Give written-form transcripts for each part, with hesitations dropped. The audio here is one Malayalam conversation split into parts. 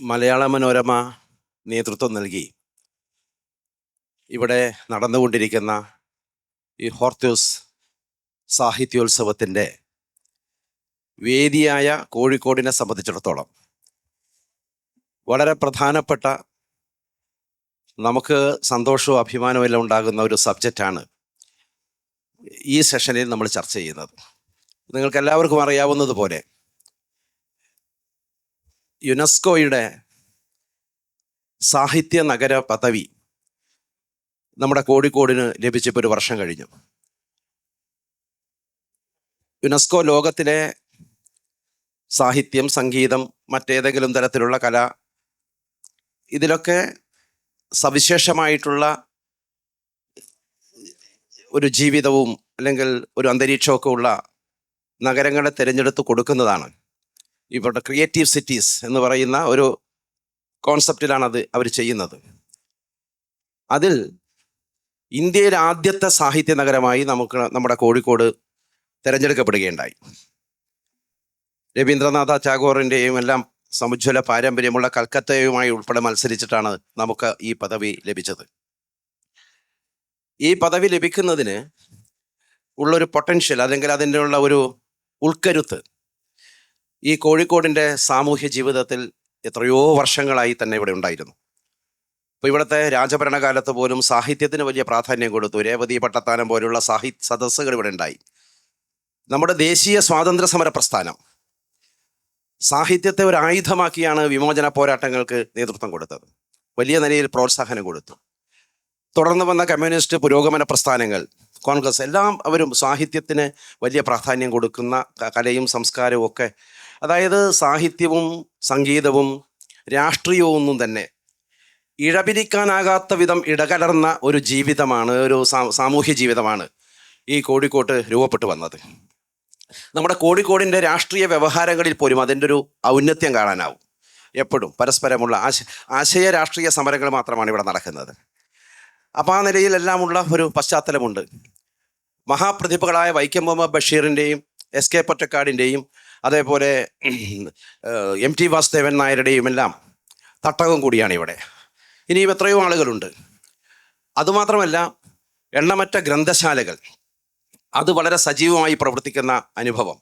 മലയാള മനോരമ നേതൃത്വം നൽകി ഇവിടെ നടന്നുകൊണ്ടിരിക്കുന്ന ഈ ഹോർത്തൂസ് സാഹിത്യോത്സവത്തിൻ്റെ വേദിയായ കോഴിക്കോടിനെ സംബന്ധിച്ചിടത്തോളം വളരെ പ്രധാനപ്പെട്ട, നമുക്ക് സന്തോഷവും അഭിമാനവും എല്ലാം ഉണ്ടാകുന്ന ഒരു സബ്ജക്റ്റാണ് ഈ സെഷനിൽ നമ്മൾ ചർച്ച ചെയ്യുന്നത്. നിങ്ങൾക്ക് എല്ലാവർക്കും അറിയാവുന്നതുപോലെ യുനെസ്കോയുടെ സാഹിത്യ നഗര പദവി നമ്മുടെ കോഴിക്കോടിന് ലഭിച്ചപ്പോൾ ഒരു വർഷം കഴിഞ്ഞു. യുനെസ്കോ ലോകത്തിലെ സാഹിത്യം, സംഗീതം, മറ്റേതെങ്കിലും തരത്തിലുള്ള കല, ഇതിലൊക്കെ സവിശേഷമായിട്ടുള്ള ഒരു ജീവിതവും അല്ലെങ്കിൽ ഒരു അന്തരീക്ഷമൊക്കെ ഉള്ള നഗരങ്ങളെ തിരഞ്ഞെടുത്ത് കൊടുക്കുന്നതാണ്. ഇവരുടെ ക്രിയേറ്റീവ് സിറ്റീസ് എന്ന് പറയുന്ന ഒരു കോൺസെപ്റ്റിലാണ് അവർ ചെയ്യുന്നത്. അതിൽ ഇന്ത്യയിലെ ആദ്യത്തെ സാഹിത്യ നഗരമായി നമ്മുടെ കോഴിക്കോട് തിരഞ്ഞെടുക്കപ്പെടുകയുണ്ടായി. രവീന്ദ്രനാഥ ടാഗോറിൻ്റെയും എല്ലാം സമുജ്വല പാരമ്പര്യമുള്ള കൽക്കത്തയുമായി ഉൾപ്പെടെ മത്സരിച്ചിട്ടാണ് നമുക്ക് ഈ പദവി ലഭിച്ചത്. ഈ പദവി ലഭിക്കുന്നതിന് ഉള്ളൊരു പൊട്ടൻഷ്യൽ, അല്ലെങ്കിൽ അതിൻ്റെ ഉള്ള ഒരു ഉൾക്കരുത്ത് ഈ കോഴിക്കോടിൻ്റെ സാമൂഹ്യ ജീവിതത്തിൽ എത്രയോ വർഷങ്ങളായി തന്നെ ഇവിടെ ഉണ്ടായിരുന്നു. ഇപ്പോൾ ഇവിടുത്തെ രാജഭരണകാലത്ത് പോലും സാഹിത്യത്തിന് വലിയ പ്രാധാന്യം കൊടുത്തു. രേവതി പട്ടത്താനം പോലുള്ള സാഹിത്യ സദസ്സുകൾ ഇവിടെ ഉണ്ടായി. നമ്മുടെ ദേശീയ സ്വാതന്ത്ര്യ സമര പ്രസ്ഥാനം സാഹിത്യത്തെ ഒരു ആയുധമാക്കിയാണ് വിമോചന പോരാട്ടങ്ങൾക്ക് നേതൃത്വം കൊടുത്തത്. വലിയ നിലയിൽ പ്രോത്സാഹനം കൊടുത്തു. തുടർന്ന് വന്ന കമ്മ്യൂണിസ്റ്റ് പുരോഗമന പ്രസ്ഥാനങ്ങൾ, കോൺഗ്രസ്, എല്ലാം അവരും സാഹിത്യത്തിന് വലിയ പ്രാധാന്യം കൊടുക്കുന്ന, കലയും സംസ്കാരവും ഒക്കെ, അതായത് സാഹിത്യവും സംഗീതവും രാഷ്ട്രീയവും ഒന്നും തന്നെ ഇഴപിരിക്കാനാകാത്ത വിധം ഇടകലർന്ന ഒരു ജീവിതമാണ്, ഒരു സാമൂഹ്യ ജീവിതമാണ് ഈ കോഴിക്കോട്ട് രൂപപ്പെട്ടു വന്നത്. നമ്മുടെ കോഴിക്കോടിൻ്റെ രാഷ്ട്രീയ വ്യവഹാരങ്ങളിൽ പോലും അതിൻ്റെ ഒരു ഔന്നത്യം കാണാനാവും. എപ്പോഴും പരസ്പരമുള്ള ആശയ രാഷ്ട്രീയ സമരങ്ങൾ മാത്രമാണ് ഇവിടെ നടക്കുന്നത്. അപ്പോൾ ആ നിലയിലെല്ലാമുള്ള ഒരു പശ്ചാത്തലമുണ്ട്. മഹാപ്രതിഭകളായ വൈക്കം മുഹമ്മദ് ബഷീറിൻ്റെയും എസ് കെ പൊറ്റക്കാടിൻ്റെയും അതേപോലെ എം ടി വാസുദേവൻ നായരുടെയും എല്ലാം തട്ടകം കൂടിയാണ് ഇവിടെ. ഇനിയും എത്രയോ ആളുകളുണ്ട്. അതുമാത്രമല്ല, എണ്ണമറ്റ ഗ്രന്ഥശാലകൾ, അത് വളരെ സജീവമായി പ്രവർത്തിക്കുന്ന അനുഭവം.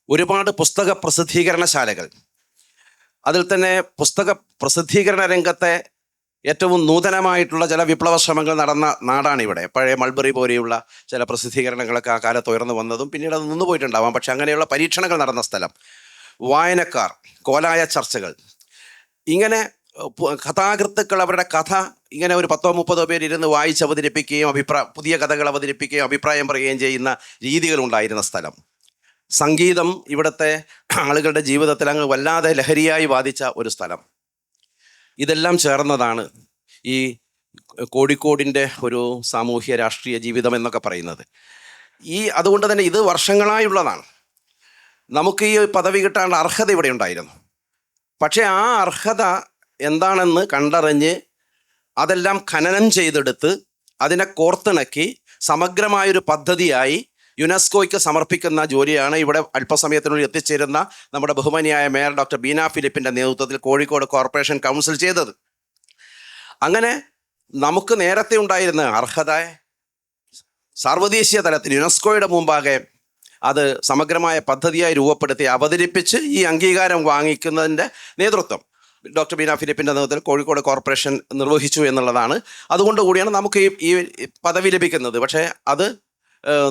ഒരുപാട് പുസ്തക പ്രസിദ്ധീകരണശാലകൾ, അതിൽ തന്നെ പുസ്തക പ്രസിദ്ധീകരണ രംഗത്തെ ഏറ്റവും നൂതനമായിട്ടുള്ള ചില വിപ്ലവ ശ്രമങ്ങൾ നടന്ന നാടാണ് ഇവിടെ. പഴയ മൾബറി പോലെയുള്ള ചില പ്രസിദ്ധീകരണങ്ങളൊക്കെ ആ കാലത്ത് ഉയർന്നു വന്നതും പിന്നീട് അത് നിന്നു പോയിട്ടുണ്ടാവാം. പക്ഷെ അങ്ങനെയുള്ള പരീക്ഷണങ്ങൾ നടന്ന സ്ഥലം, വായനക്കാർ, കോലായ ചർച്ചകൾ, ഇങ്ങനെ കഥാകൃത്തുക്കൾ അവരുടെ കഥ ഇങ്ങനെ ഒരു 10-30 പേരിരുന്ന് വായിച്ച് അവതരിപ്പിക്കുകയും പുതിയ കഥകൾ അവതരിപ്പിക്കുകയും അഭിപ്രായം പറയുകയും ചെയ്യുന്ന രീതികളുണ്ടായിരുന്ന സ്ഥലം. സംഗീതം ഇവിടുത്തെ ആളുകളുടെ ജീവിതത്തിൽ അങ്ങ് വല്ലാതെ ലഹരിയായി ബാധിച്ച ഒരു സ്ഥലം. ഇതെല്ലാം ചേർന്നതാണ് ഈ കോഴിക്കോടിൻ്റെ ഒരു സാമൂഹ്യ രാഷ്ട്രീയ ജീവിതം എന്നൊക്കെ പറയുന്നത്. അതുകൊണ്ട് തന്നെ ഇത് വർഷങ്ങളായുള്ളതാണ്. നമുക്ക് ഈ പദവി കിട്ടാനുള്ള അർഹത ഇവിടെ ഉണ്ടായിരുന്നു. പക്ഷേ ആ അർഹത എന്താണെന്ന് കണ്ടറിഞ്ഞ് അതെല്ലാം ഖനനം ചെയ്തെടുത്ത് അതിനെ കോർത്തിണക്കി സമഗ്രമായൊരു പദ്ധതിയായി യുനെസ്കോയ്ക്ക് സമർപ്പിക്കുന്ന ജോലിയാണ് ഇവിടെ അല്പസമയത്തിനുള്ളിൽ എത്തിച്ചേരുന്ന നമ്മുടെ ബഹുമാനിയായ മേയർ ഡോക്ടർ ബീന ഫിലിപ്പിൻ്റെ നേതൃത്വത്തിൽ കോഴിക്കോട് കോർപ്പറേഷൻ കൗൺസിൽ ചെയ്തത്. അങ്ങനെ നമുക്ക് നേരത്തെ ഉണ്ടായിരുന്ന അർഹത സാർവദേശീയ തലത്തിൽ യുനെസ്കോയുടെ മുമ്പാകെ അത് സമഗ്രമായ പദ്ധതിയായി രൂപപ്പെടുത്തി അവതരിപ്പിച്ച് ഈ അംഗീകാരം വാങ്ങിക്കുന്നതിൻ്റെ നേതൃത്വം ഡോക്ടർ ബീന ഫിലിപ്പിൻ്റെ നേതൃത്വത്തിൽ കോഴിക്കോട് കോർപ്പറേഷൻ നിർവഹിച്ചു എന്നുള്ളതാണ്. അതുകൊണ്ട് കൂടിയാണ് നമുക്ക് ഈ പദവി ലഭിക്കുന്നത്. പക്ഷേ അത്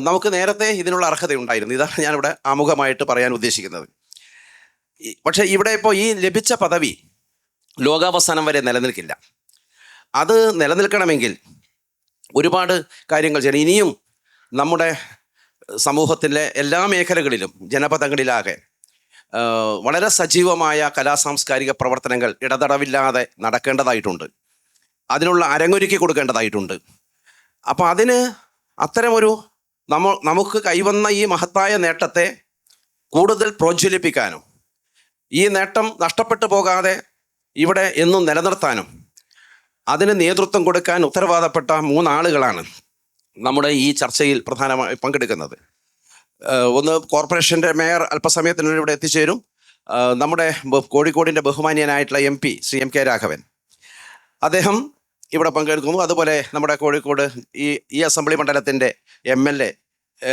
നമുക്ക് നേരത്തെ ഇതിനുള്ള അർഹതയുണ്ടായിരുന്നു. ഇതാണ് ഞാനിവിടെ ആമുഖമായിട്ട് പറയാൻ ഉദ്ദേശിക്കുന്നത്. പക്ഷേ ഇവിടെ ഇപ്പോൾ ഈ ലഭിച്ച പദവി ലോകാവസാനം വരെ നിലനിൽക്കില്ല. അത് നിലനിൽക്കണമെങ്കിൽ ഒരുപാട് കാര്യങ്ങൾ ചെയ്യണം. ഇനിയും നമ്മുടെ സമൂഹത്തിലെ എല്ലാ മേഖലകളിലും ജനപദങ്ങളിലാകെ വളരെ സജീവമായ കലാസാംസ്കാരിക പ്രവർത്തനങ്ങൾ ഇടതടവില്ലാതെ നടക്കേണ്ടതായിട്ടുണ്ട്. അതിനുള്ള അരങ്ങൊരുക്കി കൊടുക്കേണ്ടതായിട്ടുണ്ട്. അപ്പോൾ അതിന് അത്തരമൊരു നമുക്ക് കൈവന്ന ഈ മഹത്തായ നേട്ടത്തെ കൂടുതൽ പ്രോജ്വലിപ്പിക്കാനും ഈ നേട്ടം നഷ്ടപ്പെട്ടു പോകാതെ ഇവിടെ എന്നും നിലനിർത്താനും അതിന് നേതൃത്വം കൊടുക്കാൻ ഉത്തരവാദപ്പെട്ട 3 ആളുകളാണ് നമ്മുടെ ഈ ചർച്ചയിൽ പ്രധാനമായി പങ്കെടുക്കുന്നത്. ഒന്ന് കോർപ്പറേഷൻ്റെ മേയർ അല്പസമയത്തിനുള്ളിൽ ഇവിടെ എത്തിച്ചേരും. നമ്മുടെ കോഴിക്കോടിൻ്റെ ബഹുമാന്യനായിട്ടുള്ള MP ശ്രീ M.K. രാഘവൻ അദ്ദേഹം ഇവിടെ പങ്കെടുക്കുന്നു. അതുപോലെ നമ്മുടെ കോഴിക്കോട് ഈ അസംബ്ലി മണ്ഡലത്തിൻ്റെ MLA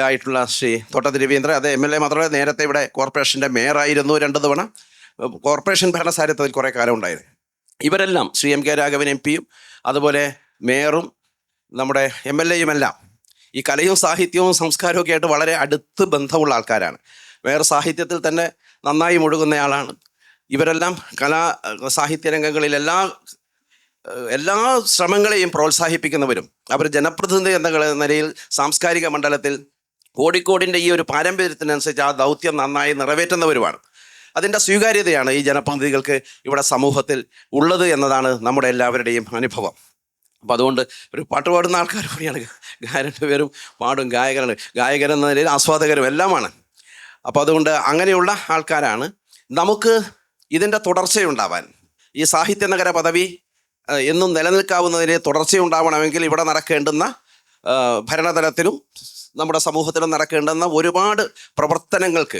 ആയിട്ടുള്ള ശ്രീ തോട്ടത്തിൽ രവീന്ദ്രൻ, അത് MLA മാത്രമല്ല, നേരത്തെ ഇവിടെ കോർപ്പറേഷൻ്റെ മേയറായിരുന്നു 2 തവണ, കോർപ്പറേഷൻ ഭരണസാരഥ്യത്തിൽ കുറേ കാലം ഉണ്ടായിരുന്നു. ഇവരെല്ലാം ശ്രീ M.K. രാഘവൻ MP-യും അതുപോലെ മേയറും നമ്മുടെ MLA-യും എല്ലാം ഈ കലയും സാഹിത്യവും സംസ്കാരവും ഒക്കെ ആയിട്ട് വളരെ അടുത്ത് ബന്ധമുള്ള ആൾക്കാരാണ്. മേയർ സാഹിത്യത്തിൽ തന്നെ നന്നായി മുഴുകുന്നയാളാണ്. ഇവരെല്ലാം സാഹിത്യ രംഗങ്ങളിൽ എല്ലാ ശ്രമങ്ങളെയും പ്രോത്സാഹിപ്പിക്കുന്നവരും അവർ ജനപ്രതിനിധി എന്ന നിലയിൽ സാംസ്കാരിക മണ്ഡലത്തിൽ കോഴിക്കോടിൻ്റെ ഈ ഒരു പാരമ്പര്യത്തിനനുസരിച്ച് ആ ദൗത്യം നന്നായി നിറവേറ്റുന്നവരുമാണ്. അതിൻ്റെ സ്വീകാര്യതയാണ് ഈ ജനപ്രതിനിധികൾക്ക് ഇവിടെ സമൂഹത്തിൽ ഉള്ളത് എന്നതാണ് നമ്മുടെ എല്ലാവരുടെയും അനുഭവം. അപ്പോൾ അതുകൊണ്ട് ഒരു പാട്ട് പാടുന്ന ആൾക്കാർ കൂടിയാണ്. 2 പേരും പാടും, ഗായകരെന്ന നിലയിൽ ആസ്വാദകരും എല്ലാമാണ്. അപ്പോൾ അതുകൊണ്ട് അങ്ങനെയുള്ള ആൾക്കാരാണ്. നമുക്ക് ഇതിൻ്റെ തുടർച്ചയുണ്ടാവാൻ, ഈ സാഹിത്യ നഗര പദവി എന്നും നിലനിൽക്കാവുന്നതിന് തുടർച്ചയുണ്ടാവണമെങ്കിൽ ഇവിടെ നടക്കേണ്ടുന്ന ഭരണതലത്തിലും നമ്മുടെ സമൂഹത്തിലും നടക്കേണ്ടുന്ന ഒരുപാട് പ്രവർത്തനങ്ങൾക്ക്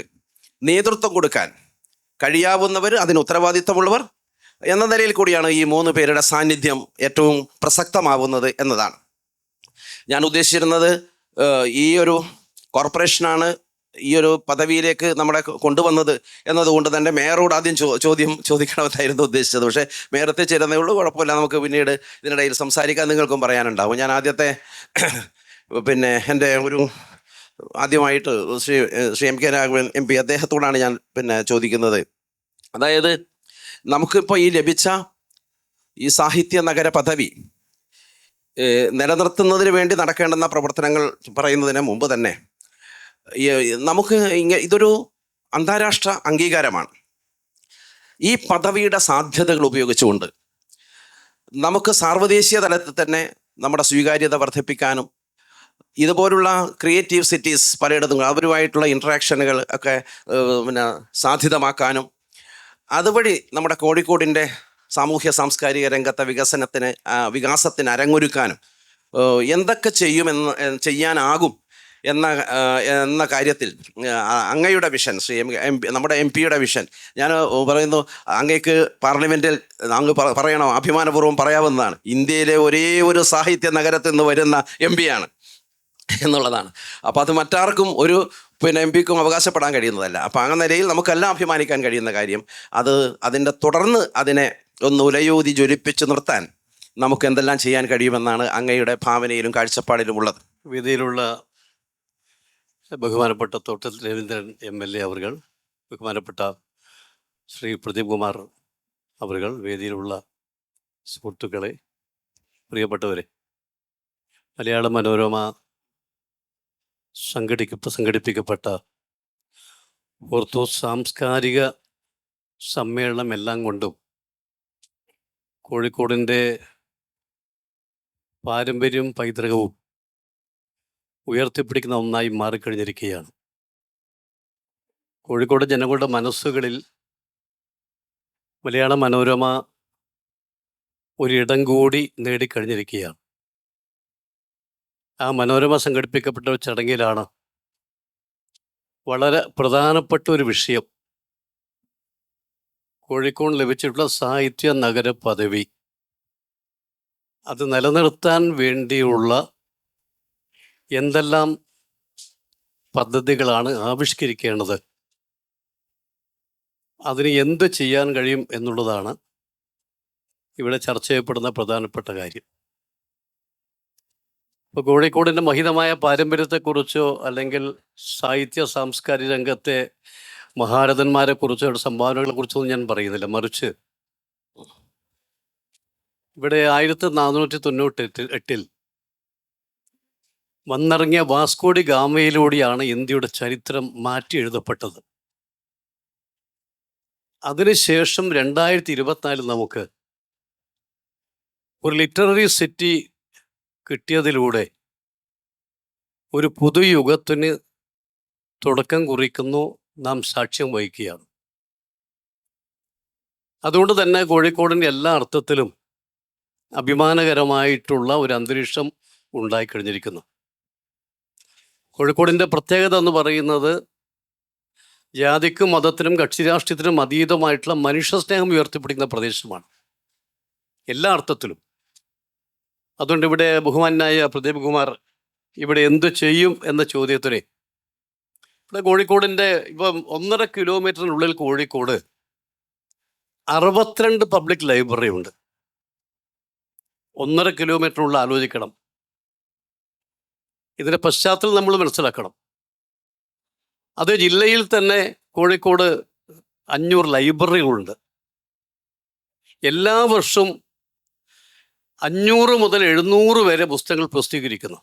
നേതൃത്വം കൊടുക്കാൻ കഴിയാവുന്നവർ, അതിന് ഉത്തരവാദിത്തമുള്ളവർ എന്ന നിലയിൽ കൂടിയാണ് ഈ 3 പേരുടെ സാന്നിധ്യം ഏറ്റവും പ്രസക്തമാവുന്നത് എന്നതാണ്. ഞാൻ ഉദ്ദേശിച്ചിരുന്നത് ഈ ഒരു കോർപ്പറേഷനാണ് ഈ ഒരു പദവിയിലേക്ക് നമ്മളെ കൊണ്ടുവന്നത് എന്നതുകൊണ്ട് തന്നെ മേയറോട് ആദ്യം ചോദ്യം ചോദിക്കണമെന്നായിരുന്നു ഉദ്ദേശിച്ചത്. പക്ഷേ മേയർ എത്തിച്ചേരുന്നേ ഉള്ളൂ, കുഴപ്പമില്ല, നമുക്ക് പിന്നീട് ഇതിനിടയിൽ സംസാരിക്കാൻ നിങ്ങൾക്കും പറയാനുണ്ടാവും. ഞാൻ ആദ്യത്തെ എൻ്റെ ആദ്യമായിട്ട് ശ്രീ M.K. രാഘവൻ MP അദ്ദേഹത്തോടാണ് ഞാൻ ചോദിക്കുന്നത്. അതായത് നമുക്കിപ്പോൾ ഈ ലഭിച്ച ഈ സാഹിത്യ നഗര പദവി നിലനിർത്തുന്നതിന് വേണ്ടി നടക്കേണ്ടുന്ന പ്രവർത്തനങ്ങൾ പറയുന്നതിന് മുമ്പ് തന്നെ നമുക്ക് ഇതൊരു അന്താരാഷ്ട്ര അംഗീകാരമാണ്. ഈ പദവിയുടെ സാധ്യതകൾ ഉപയോഗിച്ചുകൊണ്ട് നമുക്ക് സാർവദേശീയ തലത്തിൽ തന്നെ നമ്മുടെ സ്വീകാര്യത വർദ്ധിപ്പിക്കാനും ഇതുപോലുള്ള ക്രിയേറ്റീവ് സിറ്റീസ് പലയിടത്തും അവരുമായിട്ടുള്ള ഇൻട്രാക്ഷനുകൾ ഒക്കെ സാധ്യതമാക്കാനും അതുവഴി നമ്മുടെ കോഴിക്കോടിൻ്റെ സാമൂഹ്യ സാംസ്കാരിക രംഗത്തെ വികാസത്തിന് അരങ്ങൊരുക്കാനും എന്തൊക്കെ ചെയ്യാനാകും എന്ന കാര്യത്തിൽ അങ്ങയുടെ വിഷൻ, നമ്മുടെ MP-യുടെ വിഷൻ, ഞാൻ പറയുന്നു, അങ്ങേക്ക് പാർലമെൻറ്റിൽ അങ്ങ് പറയണം, അഭിമാനപൂർവ്വം പറയാവുന്നതാണ്, ഇന്ത്യയിലെ ഒരേ ഒരു സാഹിത്യ നഗരത്തിൽ നിന്ന് വരുന്ന MP-യാണ് എന്നുള്ളതാണ്. അപ്പോൾ അത് മറ്റാർക്കും ഒരു MP-ക്കും അവകാശപ്പെടാൻ കഴിയുന്നതല്ല. അപ്പോൾ ആ നിലയിൽ നമുക്കെല്ലാം അഭിമാനിക്കാൻ കഴിയുന്ന കാര്യം അതിൻ്റെ തുടർന്ന് അതിനെ ഒന്ന് ഉലയൂതി ജ്വലിപ്പിച്ച് നിർത്താൻ നമുക്ക് എന്തെല്ലാം ചെയ്യാൻ കഴിയുമെന്നാണ് അങ്ങയുടെ ഭാവനയിലും കാഴ്ചപ്പാടിലും ഉള്ളത്. വേദിയിലുള്ള ബഹുമാനപ്പെട്ട തോട്ടത്തിൽ രവീന്ദ്രൻ MLA അവർ, ബഹുമാനപ്പെട്ട ശ്രീ പ്രദീപ് കുമാർ അവർ, വേദിയിലുള്ള സുഹൃത്തുക്കളെ, പ്രിയപ്പെട്ടവരെ, മലയാള മനോരമ സംഘടിപ്പിക്കപ്പെട്ട ഓർത്തോസ് സാംസ്കാരിക സമ്മേളനം എല്ലാം കൊണ്ടും കോഴിക്കോടിൻ്റെ പാരമ്പര്യവും പൈതൃകവും ഉയർത്തിപ്പിടിക്കുന്ന ഒന്നായി മാറിക്കഴിഞ്ഞിരിക്കുകയാണ്. കോഴിക്കോട് ജനങ്ങളുടെ മനസ്സുകളിൽ മലയാള മനോരമ ഒരിടം കൂടി നേടിക്കഴിഞ്ഞിരിക്കുകയാണ്. ആ മനോരമ സംഘടിപ്പിക്കപ്പെട്ട ഒരു ചടങ്ങിലാണ് വളരെ പ്രധാനപ്പെട്ട ഒരു വിഷയം, കോഴിക്കോട് ലഭിച്ചിട്ടുള്ള സാഹിത്യ നഗര പദവി, അത് നിലനിർത്താൻ വേണ്ടിയുള്ള എന്തെല്ലാം പദ്ധതികളാണ് ആവിഷ്കരിക്കേണ്ടത്, അതിന് എന്ത് ചെയ്യാൻ കഴിയും എന്നുള്ളതാണ് ഇവിടെ ചർച്ച ചെയ്യപ്പെടുന്ന പ്രധാനപ്പെട്ട കാര്യം. ഇപ്പോൾ കോഴിക്കോടിൻ്റെ മഹിതമായ പാരമ്പര്യത്തെക്കുറിച്ചോ അല്ലെങ്കിൽ സാഹിത്യ സാംസ്കാരിക രംഗത്തെ മഹാരഥന്മാരെക്കുറിച്ചോ സംഭാവനകളെക്കുറിച്ചൊന്നും ഞാൻ പറയുന്നില്ല. മറിച്ച് ഇവിടെ 1498 വന്നിറങ്ങിയ വാസ്കോഡി ഗാമയിലൂടെയാണ് ഇന്ത്യയുടെ ചരിത്രം മാറ്റി എഴുതപ്പെട്ടത്. അതിനുശേഷം 2024 നമുക്ക് ഒരു ലിറ്റററി സിറ്റി കിട്ടിയതിലൂടെ ഒരു പുതുയുഗത്തിന് തുടക്കം കുറിക്കുന്നു, നാം സാക്ഷ്യം വഹിക്കുകയാണ്. അതുകൊണ്ട് തന്നെ കോഴിക്കോടിൻ്റെ എല്ലാ അർത്ഥത്തിലും അഭിമാനകരമായിട്ടുള്ള ഒരു അന്തരീക്ഷം ഉണ്ടായിക്കഴിഞ്ഞിരിക്കുന്നു. കോഴിക്കോടിൻ്റെ പ്രത്യേകത എന്ന് പറയുന്നത് ജാതിക്കും മതത്തിനും കക്ഷി രാഷ്ട്രീയത്തിനും അതീതമായിട്ടുള്ള മനുഷ്യസ്നേഹം ഉയർത്തിപ്പിടിക്കുന്ന പ്രദേശമാണ് എല്ലാ അർത്ഥത്തിലും. അതുകൊണ്ട് ഇവിടെ ബഹുമാനായ പ്രദീപ് കുമാർ ഇവിടെ എന്ത് ചെയ്യും എന്ന ചോദ്യത്തിന്, ഇവിടെ കോഴിക്കോടിൻ്റെ ഇപ്പം 1.5 കിലോമീറ്ററിനുള്ളിൽ കോഴിക്കോട് 62 പബ്ലിക് ലൈബ്രറി ഉണ്ട്. 1.5 കിലോമീറ്ററിനുള്ള ആലോചിക്കണം. ഇതിൻ്റെ പശ്ചാത്തലം നമ്മൾ മനസ്സിലാക്കണം. അത് ജില്ലയിൽ തന്നെ കോഴിക്കോട് 500 ലൈബ്രറികളുണ്ട്. എല്ലാ വർഷവും 500 മുതൽ 700 വരെ പുസ്തകങ്ങൾ പ്രസിദ്ധീകരിക്കുന്നു.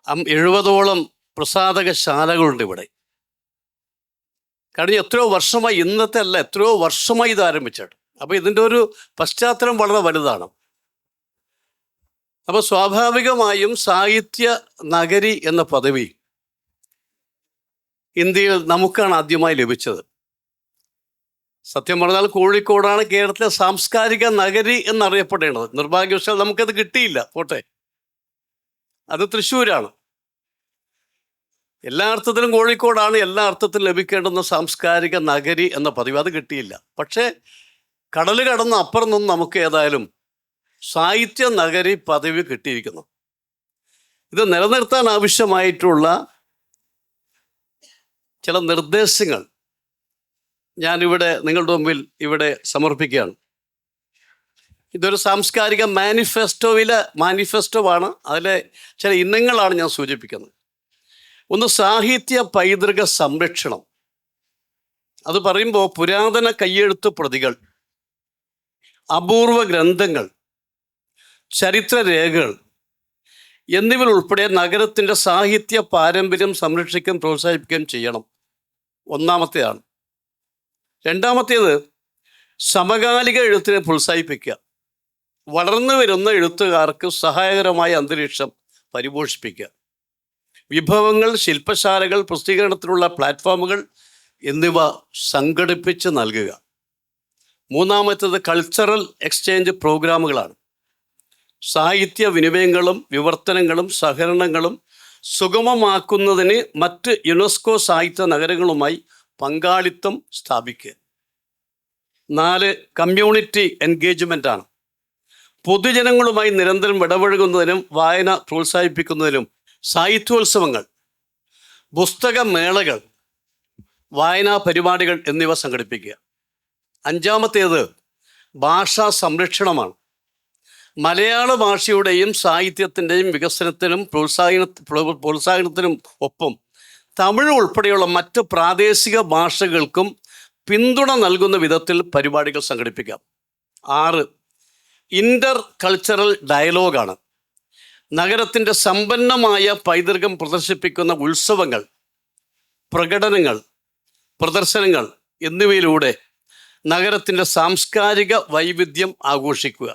70ഓളം പ്രസാധകശാലകളുണ്ട് ഇവിടെ. കഴിഞ്ഞ എത്രയോ വർഷമായി, ഇന്നത്തെ അല്ല, എത്രയോ വർഷമായി ഇത് ആരംഭിച്ചിട്ട്. അപ്പോൾ ഇതിൻ്റെ ഒരു പശ്ചാത്തലം വളരെ വലുതാണ്. അപ്പോൾ സ്വാഭാവികമായും സാഹിത്യ നഗരി എന്ന പദവി ഇന്ത്യയിൽ നമുക്കാണ് ആദ്യമായി ലഭിച്ചത്. സത്യം പറഞ്ഞാൽ കോഴിക്കോടാണ് കേരളത്തിലെ സാംസ്കാരിക നഗരി എന്നറിയപ്പെടേണ്ടത്. നിർഭാഗ്യവശാൽ നമുക്കത് കിട്ടിയില്ല. പോട്ടെ, അത് തൃശ്ശൂരാണ്. എല്ലാ അർത്ഥത്തിലും കോഴിക്കോടാണ് എല്ലാ അർത്ഥത്തിലും ലഭിക്കേണ്ടുന്ന സാംസ്കാരിക നഗരി എന്ന പദവി. അത് കിട്ടിയില്ല. പക്ഷേ കടൽ കടന്ന് അപ്പുറം നിന്ന് നമുക്ക് ഏതായാലും സാഹിത്യ നഗരി പദവി കിട്ടിയിരിക്കുന്നു. ഇത് നിലനിർത്താൻ ആവശ്യമായിട്ടുള്ള ചില നിർദ്ദേശങ്ങൾ ഞാനിവിടെ നിങ്ങളുടെ മുമ്പിൽ ഇവിടെ സമർപ്പിക്കുകയാണ്. ഇതൊരു സാംസ്കാരിക മാനിഫെസ്റ്റോവാണ്. അതിലെ ചില ഇനങ്ങളാണ് ഞാൻ സൂചിപ്പിക്കുന്നത്. ഒന്ന്, സാഹിത്യ പൈതൃക സംരക്ഷണം. അത് പറയുമ്പോൾ പുരാതന കയ്യെഴുത്ത് പ്രതികൾ, അപൂർവ ഗ്രന്ഥങ്ങൾ, ചരിത്രരേഖകൾ എന്നിവയുൾപ്പെടെ നഗരത്തിൻ്റെ സാഹിത്യ പാരമ്പര്യം സംരക്ഷിക്കുകയും പ്രോത്സാഹിപ്പിക്കുകയും ചെയ്യണം. ഒന്നാമത്തെയാണ്. രണ്ടാമത്തേത്, സമകാലിക എഴുത്തിനെ പ്രോത്സാഹിപ്പിക്കുക. വളർന്നു വരുന്ന എഴുത്തുകാർക്ക് സഹായകരമായ അന്തരീക്ഷം പരിപോഷിപ്പിക്കുക. വിഭവങ്ങൾ, ശില്പശാലകൾ, പ്രസിദ്ധീകരണത്തിനുള്ള പ്ലാറ്റ്ഫോമുകൾ എന്നിവ സംഘടിപ്പിച്ച് നൽകുക. മൂന്നാമത്തേത് കൾച്ചറൽ എക്സ്ചേഞ്ച് പ്രോഗ്രാമുകളാണ്. സാഹിത്യ വിനിമയങ്ങളും വിവർത്തനങ്ങളും സഹകരണങ്ങളും സുഗമമാക്കുന്നതിന് മറ്റ് യുനെസ്കോ സാഹിത്യ നഗരങ്ങളുമായി പങ്കാളിത്തം സ്ഥാപിക്കുക. 4, കമ്മ്യൂണിറ്റി എൻഗേജ്മെൻ്റ് ആണ്. പൊതുജനങ്ങളുമായി നിരന്തരം ഇടപഴകുന്നതിനും വായന പ്രോത്സാഹിപ്പിക്കുന്നതിനും സാഹിത്യോത്സവങ്ങൾ, പുസ്തകമേളകൾ, വായനാ പരിപാടികൾ എന്നിവ സംഘടിപ്പിക്കുക. 5, ഭാഷാ സംരക്ഷണമാണ്. മലയാള ഭാഷയുടെയും സാഹിത്യത്തിൻ്റെയും വികസനത്തിനും പ്രോത്സാഹനത്തിനും ഒപ്പം തമിഴ് ഉൾപ്പെടെയുള്ള മറ്റ് പ്രാദേശിക ഭാഷകൾക്കും പിന്തുണ നൽകുന്ന വിധത്തിൽ പരിപാടികൾ സംഘടിപ്പിക്കാം. 6, ഇൻ്റർ കൾച്ചറൽ ഡയലോഗാണ്. നഗരത്തിൻ്റെ സമ്പന്നമായ പൈതൃകം പ്രദർശിപ്പിക്കുന്ന ഉത്സവങ്ങൾ, പ്രകടനങ്ങൾ, പ്രദർശനങ്ങൾ എന്നിവയിലൂടെ നഗരത്തിൻ്റെ സാംസ്കാരിക വൈവിധ്യം ആഘോഷിക്കുക.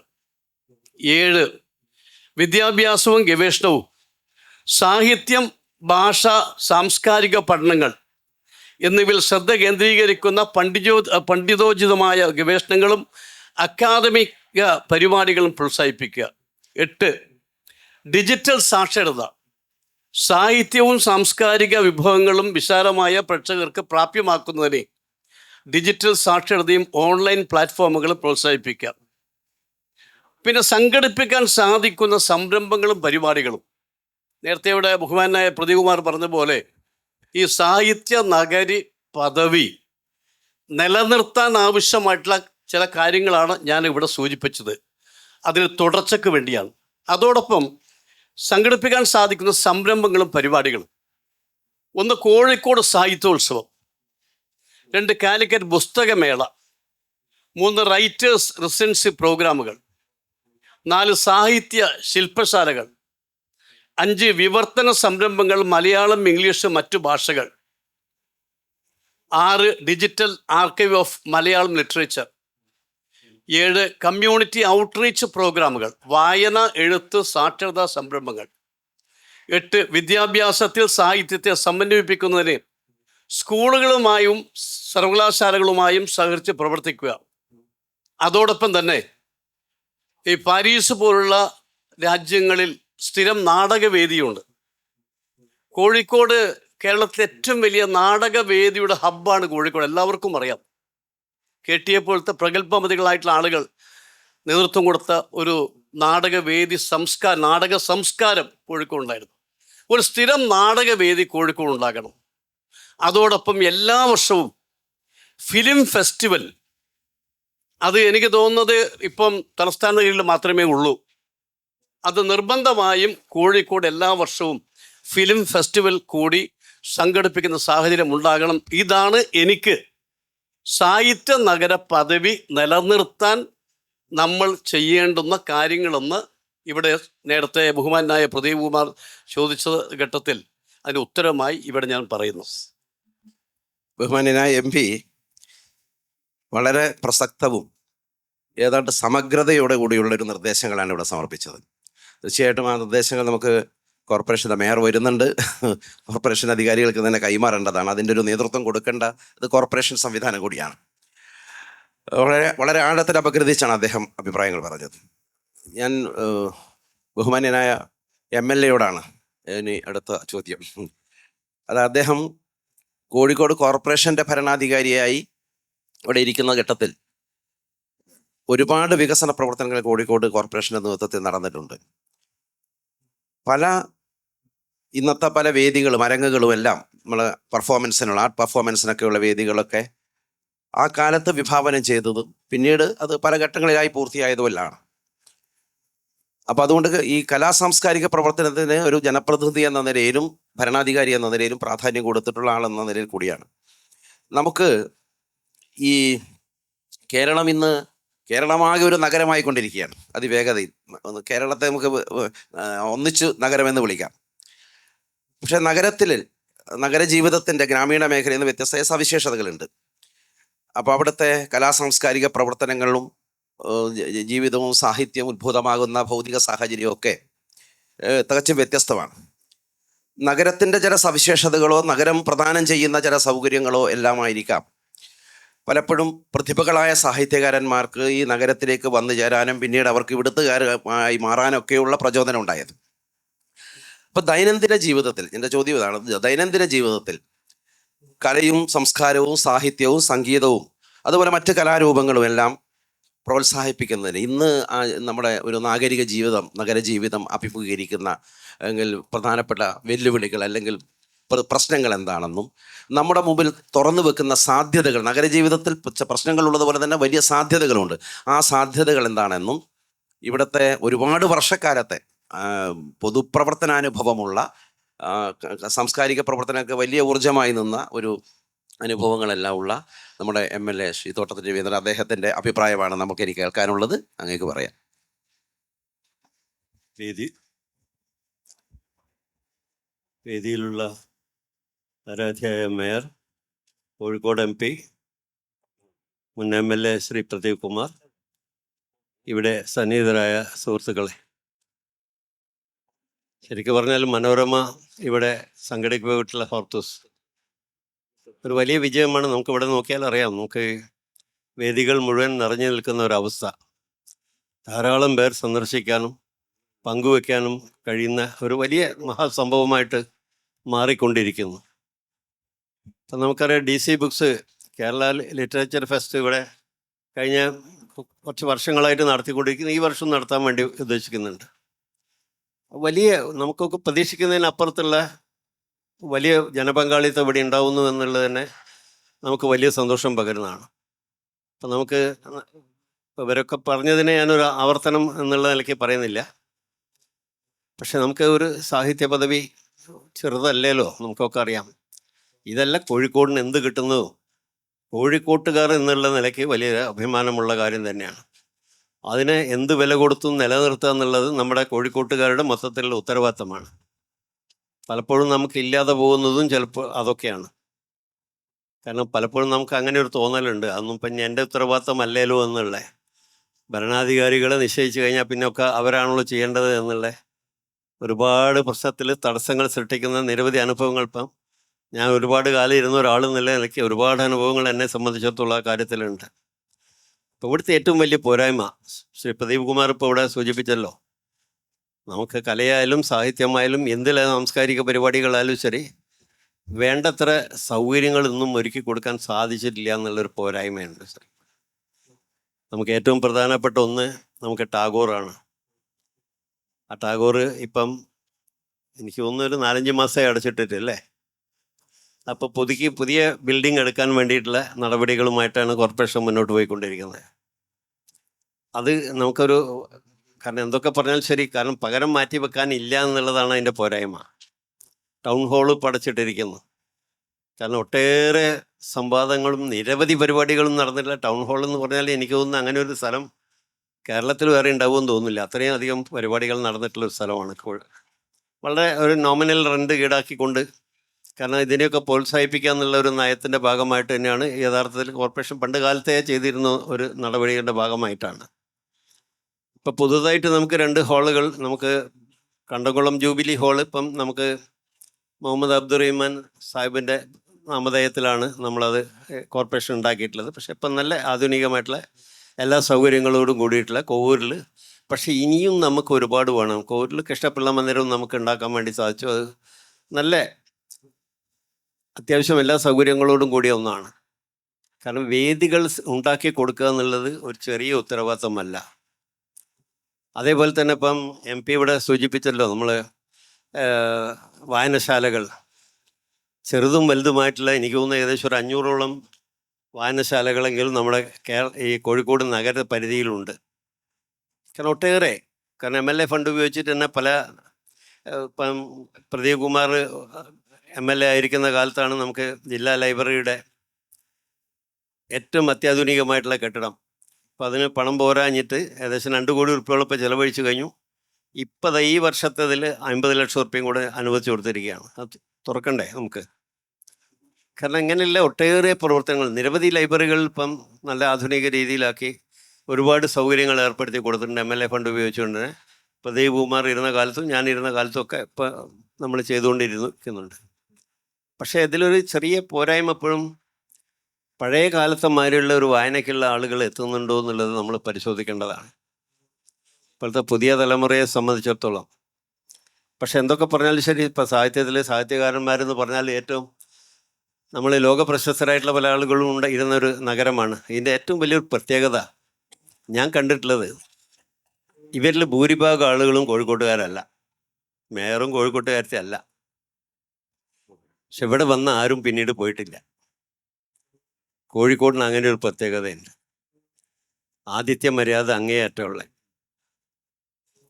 7, വിദ്യാഭ്യാസവും ഗവേഷണവും. സാഹിത്യം, ഭാഷ, സാംസ്കാരിക പഠനങ്ങൾ എന്നിവയിൽ ശ്രദ്ധ കേന്ദ്രീകരിക്കുന്ന പണ്ഡിതോചിതമായ ഗവേഷണങ്ങളും അക്കാദമിക പരിപാടികളും പ്രോത്സാഹിപ്പിക്കുക. 8, ഡിജിറ്റൽ സാക്ഷരത. സാഹിത്യവും സാംസ്കാരിക വിഭവങ്ങളും വിശാലമായ പ്രേക്ഷകർക്ക് പ്രാപ്യമാക്കുന്നതിന് ഡിജിറ്റൽ സാക്ഷരതയും ഓൺലൈൻ പ്ലാറ്റ്ഫോമുകളും പ്രോത്സാഹിപ്പിക്കുക. പിന്നെ സംഘടിപ്പിക്കാൻ സാധിക്കുന്ന സംരംഭങ്ങളും പരിപാടികളും. നേരത്തെ ഇവിടെ ബഹുമാനായ പ്രദീപ് കുമാർ പറഞ്ഞ പോലെ ഈ സാഹിത്യ നഗരി പദവി നിലനിർത്താൻ ആവശ്യമായിട്ടുള്ള ചില കാര്യങ്ങളാണ് ഞാൻ ഇവിടെ സൂചിപ്പിച്ചത്. അതിന് തുടർച്ചയ്ക്ക് വേണ്ടിയാണ്. അതോടൊപ്പം സംഘടിപ്പിക്കാൻ സാധിക്കുന്ന സംരംഭങ്ങളും പരിപാടികളും. 1, കോഴിക്കോട് സാഹിത്യോത്സവം. 2, കാലിക്കറ്റ് പുസ്തകമേള. 3, റൈറ്റേഴ്സ് റെസിഡൻസി പ്രോഗ്രാമുകൾ. 4, സാഹിത്യ ശില്പശാലകൾ. 5, വിവർത്തന സംരംഭങ്ങൾ, മലയാളം, ഇംഗ്ലീഷ്, മറ്റു ഭാഷകൾ. 6, digital archive of Malayalam literature. 7, community outreach പ്രോഗ്രാമുകൾ, വായന, എഴുത്ത്, സാക്ഷരതാ സംരംഭങ്ങൾ. 8, വിദ്യാഭ്യാസത്തിൽ സാഹിത്യത്തെ സമന്വയിപ്പിക്കുന്നതിന് സ്കൂളുകളുമായും സർവകലാശാലകളുമായും സഹകരിച്ച് പ്രവർത്തിക്കുക. അതോടൊപ്പം തന്നെ ഈ പാരീസ് പോലുള്ള രാജ്യങ്ങളിൽ സ്ഥിരം നാടകവേദിയുണ്ട്. കോഴിക്കോട് കേരളത്തിലെ ഏറ്റവും വലിയ നാടകവേദിയുടെ ഹബ്ബാണ് കോഴിക്കോട്. എല്ലാവർക്കും അറിയാം. KT പോലത്തെ പ്രഗത്ഭമതികളായിട്ടുള്ള ആളുകൾ നേതൃത്വം കൊടുത്ത ഒരു നാടക സംസ്കാരം കോഴിക്കോടുണ്ടായിരുന്നു. ഒരു സ്ഥിരം നാടകവേദി കോഴിക്കോട് ഉണ്ടാകണം. അതോടൊപ്പം എല്ലാ വർഷവും ഫിലിം ഫെസ്റ്റിവൽ, അത് എനിക്ക് തോന്നുന്നത് ഇപ്പം തലസ്ഥാനങ്ങളിൽ മാത്രമേ ഉള്ളൂ. അത് നിർബന്ധമായും കോഴിക്കോട് എല്ലാ വർഷവും ഫിലിം ഫെസ്റ്റിവൽ കൂടി സംഘടിപ്പിക്കുന്ന സാഹചര്യം ഉണ്ടാകണം. ഇതാണ് എനിക്ക് സാഹിത്യ നഗര പദവി നിലനിർത്താൻ നമ്മൾ ചെയ്യേണ്ടുന്ന കാര്യങ്ങളെന്ന് ഇവിടെ നേരത്തെ ബഹുമാനായ പ്രദീപ് കുമാർ ചോദിച്ച ഘട്ടത്തിൽ അതിന് ഉത്തരമായി ഇവിടെ ഞാൻ പറയുന്നു. ബഹുമാന്യനായ MP വളരെ പ്രസക്തവും ഏതാണ്ട് സമഗ്രതയോടെ കൂടിയുള്ളൊരു നിർദ്ദേശങ്ങളാണ് ഇവിടെ സമർപ്പിച്ചത്. തീർച്ചയായിട്ടും ആ നിർദ്ദേശങ്ങൾ നമുക്ക് കോർപ്പറേഷൻ്റെ മേയർ വരുന്നുണ്ട്, കോർപ്പറേഷൻ അധികാരികൾക്ക് തന്നെ കൈമാറേണ്ടതാണ്. അതിൻ്റെ ഒരു നേതൃത്വം കൊടുക്കേണ്ട ഇത് കോർപ്പറേഷൻ സംവിധാനം കൂടിയാണ്. വളരെ ആഴത്തിൽ അപഗ്രഥിച്ചാണ് അദ്ദേഹം അഭിപ്രായങ്ങൾ പറഞ്ഞത്. ഞാൻ ബഹുമാന്യനായ MLA ഇനി അടുത്ത ചോദ്യം. അത് അദ്ദേഹം കോഴിക്കോട് കോർപ്പറേഷൻ്റെ ഭരണാധികാരിയായി ഇവിടെ ഇരിക്കുന്ന ഘട്ടത്തിൽ ഒരുപാട് വികസന പ്രവർത്തനങ്ങൾ കോഴിക്കോട് കോർപ്പറേഷൻ്റെ നേതൃത്വത്തിൽ നടന്നിട്ടുണ്ട്. ഇന്നത്തെ പല വേദികളും അരങ്ങുകളും എല്ലാം നമ്മൾ ആർട്ട് പെർഫോമൻസിനൊക്കെയുള്ള വേദികളൊക്കെ ആ കാലത്ത് വിഭാവനം ചെയ്തതും പിന്നീട് അത് പല ഘട്ടങ്ങളിലായി പൂർത്തിയായതുമല്ലാണ്. അപ്പം അതുകൊണ്ട് ഈ കലാസാംസ്കാരിക പ്രവർത്തനത്തിന് ഒരു ജനപ്രതിനിധി എന്ന നിലയിലും ഭരണാധികാരി എന്ന നിലയിലും പ്രാധാന്യം കൊടുത്തിട്ടുള്ള ആളെന്ന നിലയിൽ കൂടിയാണ് നമുക്ക് ഈ കേരളമാകെ ഒരു നഗരമായി കൊണ്ടിരിക്കുകയാണ് അതിവേഗതയിൽ. കേരളത്തെ നമുക്ക് ഒന്നിച്ചു നഗരമെന്ന് വിളിക്കാം. പക്ഷെ നഗരജീവിതത്തിൻ്റെ ഗ്രാമീണ മേഖലയിൽ നിന്ന് വ്യത്യസ്തമായ സവിശേഷതകളുണ്ട്. അപ്പോൾ അവിടുത്തെ കലാസാംസ്കാരിക പ്രവർത്തനങ്ങളും ജീവിതവും സാഹിത്യവും ഉദ്ഭൂതമാകുന്ന ഭൗതിക സാഹചര്യവും ഒക്കെ തികച്ചും വ്യത്യസ്തമാണ്. നഗരത്തിൻ്റെ ചില സവിശേഷതകളോ നഗരം പ്രദാനം ചെയ്യുന്ന ചില സൗകര്യങ്ങളോ എല്ലാമായിരിക്കാം പലപ്പോഴും പ്രതിഭകളായ സാഹിത്യകാരന്മാർക്ക് ഈ നഗരത്തിലേക്ക് വന്നു ചേരാനും പിന്നീട് അവർക്ക് ഇവിടുത്തുകാരായി മാറാനൊക്കെയുള്ള പ്രചോദനം ഉണ്ടായത്. അപ്പം ദൈനംദിന ജീവിതത്തിൽ എൻ്റെ ചോദ്യം ഇതാണ്, ദൈനംദിന ജീവിതത്തിൽ കലയും സംസ്കാരവും സാഹിത്യവും സംഗീതവും അതുപോലെ മറ്റ് കലാരൂപങ്ങളും എല്ലാം പ്രോത്സാഹിപ്പിക്കുന്നതിന് ഇന്ന് നമ്മുടെ ഒരു നഗരജീവിതം അഭിമുഖീകരിക്കുന്ന അല്ലെങ്കിൽ പ്രധാനപ്പെട്ട വെല്ലുവിളികൾ അല്ലെങ്കിൽ പ്രശ്നങ്ങൾ എന്താണെന്നും നമ്മുടെ മുമ്പിൽ തുറന്നു വെക്കുന്ന സാധ്യതകൾ, നഗരജീവിതത്തിൽ പ്രശ്നങ്ങളുള്ളതുപോലെ തന്നെ വലിയ സാധ്യതകളുണ്ട്, ആ സാധ്യതകൾ എന്താണെന്നും ഇവിടുത്തെ ഒരുപാട് വർഷക്കാലത്തെ പൊതുപ്രവർത്തനാനുഭവമുള്ള സാംസ്കാരിക പ്രവർത്തനങ്ങൾക്ക് വലിയ ഊർജ്ജമായി നിന്ന ഒരു അനുഭവങ്ങളെല്ലാം ഉള്ള നമ്മുടെ MLA ശ്രീ തോട്ടത്തിൽ രവീന്ദ്രൻ, അദ്ദേഹത്തിൻ്റെ അഭിപ്രായമാണ് നമുക്കിനി കേൾക്കാനുള്ളത്. അങ്ങേക്ക് പറയാം. വേദിയിലുള്ള ആരാധ്യായ മേയർ, കോഴിക്കോട് MP, മുൻ MLA ശ്രീ പ്രദീപ് കുമാർ, ഇവിടെ സന്നിഹിതരായ സുഹൃത്തുക്കളെ, ശരിക്കും പറഞ്ഞാൽ മനോരമ ഇവിടെ സംഘടിപ്പിച്ചിട്ടുള്ള ഹോർത്തൂസ് ഒരു വലിയ വിജയമാണ്. നമുക്കിവിടെ നോക്കിയാൽ അറിയാം, നമുക്ക് വേദികൾ മുഴുവൻ നിറഞ്ഞു നിൽക്കുന്ന ഒരവസ്ഥ, ധാരാളം പേർ സന്ദർശിക്കാനും പങ്കുവെക്കാനും കഴിയുന്ന ഒരു വലിയ മഹാസംഭവമായിട്ട് മാറിക്കൊണ്ടിരിക്കുന്നു. അപ്പം നമുക്കറിയാം DC books Kerala literature fest ഇവിടെ കഴിഞ്ഞ കുറച്ച് വർഷങ്ങളായിട്ട് നടത്തിക്കൊണ്ടിരിക്കുന്നു. ഈ വർഷം നടത്താൻ വേണ്ടി ഉദ്ദേശിക്കുന്നുണ്ട്. വലിയ നമുക്കൊക്കെ പ്രതീക്ഷിക്കുന്നതിനപ്പുറത്തുള്ള വലിയ ജനപങ്കാളിത്തം ഇവിടെ ഉണ്ടാവുന്നു എന്നുള്ളത് തന്നെ നമുക്ക് വലിയ സന്തോഷം പകരുന്നതാണ്. അപ്പം നമുക്ക് ഇവരൊക്കെ പറഞ്ഞതിനെ ഞാനൊരു ആവർത്തനം എന്നുള്ള നിലയ്ക്ക് പറയുന്നില്ല. പക്ഷെ നമുക്ക് ഒരു സാഹിത്യ പദവി ചെറുതല്ലല്ലോ, നമുക്കൊക്കെ അറിയാം. ഇതല്ല കോഴിക്കോടിന് എന്ത് കിട്ടുന്നു, കോഴിക്കോട്ടുകാർ എന്നുള്ള നിലയ്ക്ക് വലിയ അഭിമാനമുള്ള കാര്യം തന്നെയാണ്. അതിനെ എന്ത് വില കൊടുത്തും നിലനിർത്തുക എന്നുള്ളത് നമ്മുടെ കോഴിക്കോട്ടുകാരുടെ മൊത്തത്തിലുള്ള ഉത്തരവാദിത്തമാണ്. പലപ്പോഴും നമുക്ക് ഇല്ലാതെ പോകുന്നതും ചിലപ്പോൾ അതൊക്കെയാണ്. കാരണം പലപ്പോഴും നമുക്ക് അങ്ങനെ ഒരു തോന്നലുണ്ട്, അതൊന്നും ഇപ്പം എൻ്റെ ഉത്തരവാദിത്തം അല്ലേലോ എന്നുള്ള. ഭരണാധികാരികളെ നിശ്ചയിച്ചു കഴിഞ്ഞാൽ പിന്നൊക്കെ അവരാണല്ലോ ചെയ്യേണ്ടത് എന്നുള്ള ഒരുപാട് പ്രശ്നത്തിൽ തടസ്സങ്ങൾ സൃഷ്ടിക്കുന്ന നിരവധി അനുഭവങ്ങൾ ഇപ്പം ഞാൻ ഒരുപാട് കാലം ഇരുന്ന ഒരാൾ എന്നുള്ള നിലയ്ക്ക് ഒരുപാട് അനുഭവങ്ങൾ എന്നെ സംബന്ധിച്ചിടത്തോളം ആ കാര്യത്തിലുണ്ട്. ഇപ്പോൾ ഇവിടുത്തെ ഏറ്റവും വലിയ പോരായ്മ ശ്രീ പ്രദീപ് കുമാർ ഇപ്പോൾ ഇവിടെ സൂചിപ്പിച്ചല്ലോ, നമുക്ക് കലയായാലും സാഹിത്യമായാലും എന്തിലെ സാംസ്കാരിക പരിപാടികളായാലും ശരി, വേണ്ടത്ര സൗകര്യങ്ങളൊന്നും ഒരുക്കി കൊടുക്കാൻ സാധിച്ചിട്ടില്ല എന്നുള്ളൊരു പോരായ്മയുണ്ട്. നമുക്ക് ഏറ്റവും പ്രധാനപ്പെട്ട ഒന്ന് നമുക്ക് ടാഗോറാണ്. ആ ടാഗോർ ഇപ്പം എനിക്ക് തോന്നുന്നു ഒരു 4-5 മാസമായി അടച്ചിട്ടിട്ടല്ലേ. അപ്പോൾ പുതിയ ബിൽഡിംഗ് എടുക്കാൻ വേണ്ടിയിട്ടുള്ള നടപടികളുമായിട്ടാണ് കോർപ്പറേഷൻ മുന്നോട്ട് പോയിക്കൊണ്ടിരിക്കുന്നത്. അത് നമുക്കൊരു, കാരണം എന്തൊക്കെ പറഞ്ഞാൽ ശരി, കാരണം പകരം മാറ്റി വെക്കാൻ ഇല്ല എന്നുള്ളതാണ് അതിൻ്റെ പോരായ്മ. ടൗൺ ഹാള് പടച്ചിട്ടിരിക്കുന്നു. കാരണം ഒട്ടേറെ സംവാദങ്ങളും നിരവധി പരിപാടികളും നടന്നിട്ടുള്ള ടൗൺ ഹാൾ എന്ന് പറഞ്ഞാൽ എനിക്ക് തോന്നുന്നു അങ്ങനെ ഒരു സ്ഥലം കേരളത്തിൽ വേറെ ഉണ്ടാവുമെന്ന് തോന്നുന്നില്ല. അത്രയും അധികം പരിപാടികൾ നടന്നിട്ടുള്ളൊരു സ്ഥലമാണ്. വളരെ ഒരു നോമിനൽ റെൻ്റ് ഈടാക്കിക്കൊണ്ട്, കാരണം ഇതിനെയൊക്കെ പ്രോത്സാഹിപ്പിക്കുക എന്നുള്ള ഒരു നയത്തിൻ്റെ ഭാഗമായിട്ട് തന്നെയാണ് യഥാർത്ഥത്തിൽ കോർപ്പറേഷൻ പണ്ട് കാലത്തെ ചെയ്തിരുന്ന ഒരു നടപടികളുടെ ഭാഗമായിട്ടാണ്. ഇപ്പം പുതുതായിട്ട് നമുക്ക് 2 ഹാളുകൾ, നമുക്ക് കണ്ടംകുളം ജൂബിലി ഹാള് ഇപ്പം നമുക്ക് മുഹമ്മദ് അബ്ദുറഹിമാൻ സാഹിബിൻ്റെ നാമധേയത്തിലാണ് നമ്മളത് കോർപ്പറേഷൻ ഉണ്ടാക്കിയിട്ടുള്ളത്. പക്ഷേ ഇപ്പം നല്ല ആധുനികമായിട്ടുള്ള എല്ലാ സൗകര്യങ്ങളോടും കൂടിയിട്ടുള്ള കോവൂരിൽ. പക്ഷേ ഇനിയും നമുക്ക് ഒരുപാട് വേണം. കോവൂരിൽ കൃഷ്ണപിള്ള മന്ദിരവും നമുക്ക് ഉണ്ടാക്കാൻ വേണ്ടി സാധിച്ചു. അത് നല്ല അത്യാവശ്യം എല്ലാ സൗകര്യങ്ങളോടും കൂടിയ ഒന്നാണ്. കാരണം വേദികൾ ഉണ്ടാക്കി കൊടുക്കുക എന്നുള്ളത് ഒരു ചെറിയ ഉത്തരവാദിത്തമല്ല. അതേപോലെ തന്നെ ഇപ്പം MP ഇവിടെ സൂചിപ്പിച്ചല്ലോ, നമ്മൾ വായനശാലകൾ ചെറുതും വലുതുമായിട്ടുള്ള എനിക്ക് തോന്നുന്നു ഏകദേശം ഒരു 500ഓളം വായനശാലകളെങ്കിലും നമ്മുടെ ഈ കോഴിക്കോട് നഗര പരിധിയിലുണ്ട്. കാരണം ഒട്ടേറെ, കാരണം MLA ഫണ്ട് ഉപയോഗിച്ചിട്ട് തന്നെ പല, ഇപ്പം പ്രദീപ് കുമാർ MLA ആയിരിക്കുന്ന കാലത്താണ് നമുക്ക് ജില്ലാ ലൈബ്രറിയുടെ ഏറ്റവും അത്യാധുനികമായിട്ടുള്ള കെട്ടിടം, അപ്പം അതിന് പണം പോരാഞ്ഞിട്ട് ഏകദേശം 2 കോടി ഉറുപ്പിയോളം ഇപ്പോൾ ചിലവഴിച്ച് കഴിഞ്ഞു. ഇപ്പം ഈ വർഷത്തതിൽ 50 ലക്ഷം ഉറുപ്പ്യയും കൂടെ അനുവദിച്ചു കൊടുത്തിരിക്കുകയാണ്. അത് തുറക്കണ്ടേ നമുക്ക്? കാരണം ഇങ്ങനെയുള്ള ഒട്ടേറെ പ്രവർത്തനങ്ങൾ, നിരവധി ലൈബ്രറികൾ ഇപ്പം നല്ല ആധുനിക രീതിയിലാക്കി ഒരുപാട് സൗകര്യങ്ങൾ ഏർപ്പെടുത്തി കൊടുത്തിട്ടുണ്ട് MLA ഫണ്ട് ഉപയോഗിച്ചുകൊണ്ട് തന്നെ. പ്രദീപ് കുമാർ ഇരുന്ന കാലത്തും ഞാനിരുന്ന കാലത്തും ഒക്കെ ഇപ്പം നമ്മൾ ചെയ്തുകൊണ്ടിരിക്കുന്നുണ്ട്. പക്ഷേ ഇതിലൊരു ചെറിയ പോരായ്മ എപ്പോഴും പഴയ കാലത്തെ മാതിരിയുള്ള ഒരു വായനയ്ക്കുള്ള ആളുകൾ എത്തുന്നുണ്ടോ എന്നുള്ളത് നമ്മൾ പരിശോധിക്കേണ്ടതാണ് ഇപ്പോഴത്തെ പുതിയ തലമുറയെ സംബന്ധിച്ചിടത്തോളം. പക്ഷെ എന്തൊക്കെ പറഞ്ഞാലും ശരി, ഇപ്പം സാഹിത്യത്തിൽ സാഹിത്യകാരന്മാരെന്ന് പറഞ്ഞാൽ ഏറ്റവും നമ്മൾ ലോക പ്രശസ്തരായിട്ടുള്ള പല ആളുകളും ഇരുന്നൊരു നഗരമാണ്. ഇതിൻ്റെ ഏറ്റവും വലിയൊരു പ്രത്യേകത ഞാൻ കണ്ടിട്ടുള്ളത്, ഇവരിൽ ഭൂരിഭാഗം ആളുകളും കോഴിക്കോട്ടുകാരല്ല, മേയറും കോഴിക്കോട്ടുകാരത്തെ അല്ല. പക്ഷെ ഇവിടെ വന്ന ആരും പിന്നീട് പോയിട്ടില്ല. കോഴിക്കോടിന് അങ്ങനെ ഒരു പ്രത്യേകതയുണ്ട്. ആതിഥ്യ മര്യാദ അങ്ങേയറ്റമുള്ള,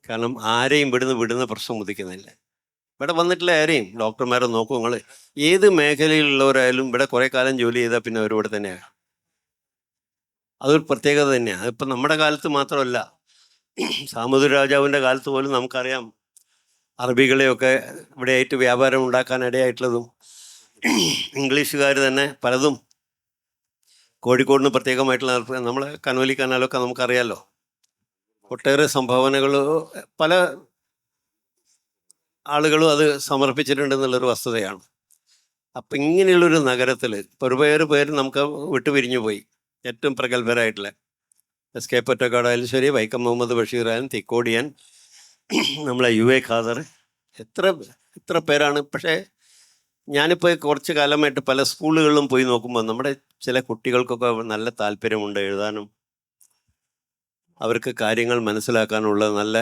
കാരണം ആരെയും വിടുന്ന പ്രശ്നം ഉദിക്കുന്നില്ല. ഇവിടെ വന്നിട്ടുള്ള ആരെയും ഡോക്ടർമാരെ നോക്കും, നിങ്ങൾ ഏത് മേഖലയിലുള്ളവരായാലും ഇവിടെ കുറേ കാലം ജോലി ചെയ്താൽ പിന്നെ അവരിവിടെ തന്നെയാണ്. അതൊരു പ്രത്യേകത തന്നെയാണ്. അതിപ്പം നമ്മുടെ കാലത്ത് മാത്രമല്ല, സാമൂതിരി രാജാവിൻ്റെ കാലത്ത് പോലും നമുക്കറിയാം അറബികളെയൊക്കെ ഇവിടെ ആയിട്ട് വ്യാപാരം ഉണ്ടാക്കാൻ ഇടയായിട്ടുള്ളതും. ഇംഗ്ലീഷുകാർ തന്നെ പലതും കോഴിക്കോടിന് പ്രത്യേകമായിട്ടുള്ള, നമ്മൾ കനോലി കനാലൊക്കെ നമുക്കറിയാമല്ലോ, ഒട്ടേറെ സംഭാവനകൾ പല ആളുകളും അത് സമർപ്പിച്ചിട്ടുണ്ടെന്നുള്ളൊരു വസ്തുതയാണ്. അപ്പം ഇങ്ങനെയുള്ളൊരു നഗരത്തിൽ ഒരുപാട് പേര് നമുക്ക് വിട്ടുപിരിഞ്ഞു പോയി. ഏറ്റവും പ്രഗത്ഭരായിട്ടുള്ള SK പൊറ്റക്കാടായാലും ശരി, വൈക്കം മുഹമ്മദ് ബഷീറായാലും, തിക്കോടിയൻ, നമ്മളെ UA ഖാദർ, എത്ര പേരാണ്. പക്ഷേ ഞാനിപ്പോൾ കുറച്ച് കാലമായിട്ട് പല സ്കൂളുകളിലും പോയി നോക്കുമ്പോൾ നമ്മുടെ ചില കുട്ടികൾക്കൊക്കെ നല്ല താല്പര്യമുണ്ട് എഴുതാനും, അവർക്ക് കാര്യങ്ങൾ മനസ്സിലാക്കാനുള്ള നല്ല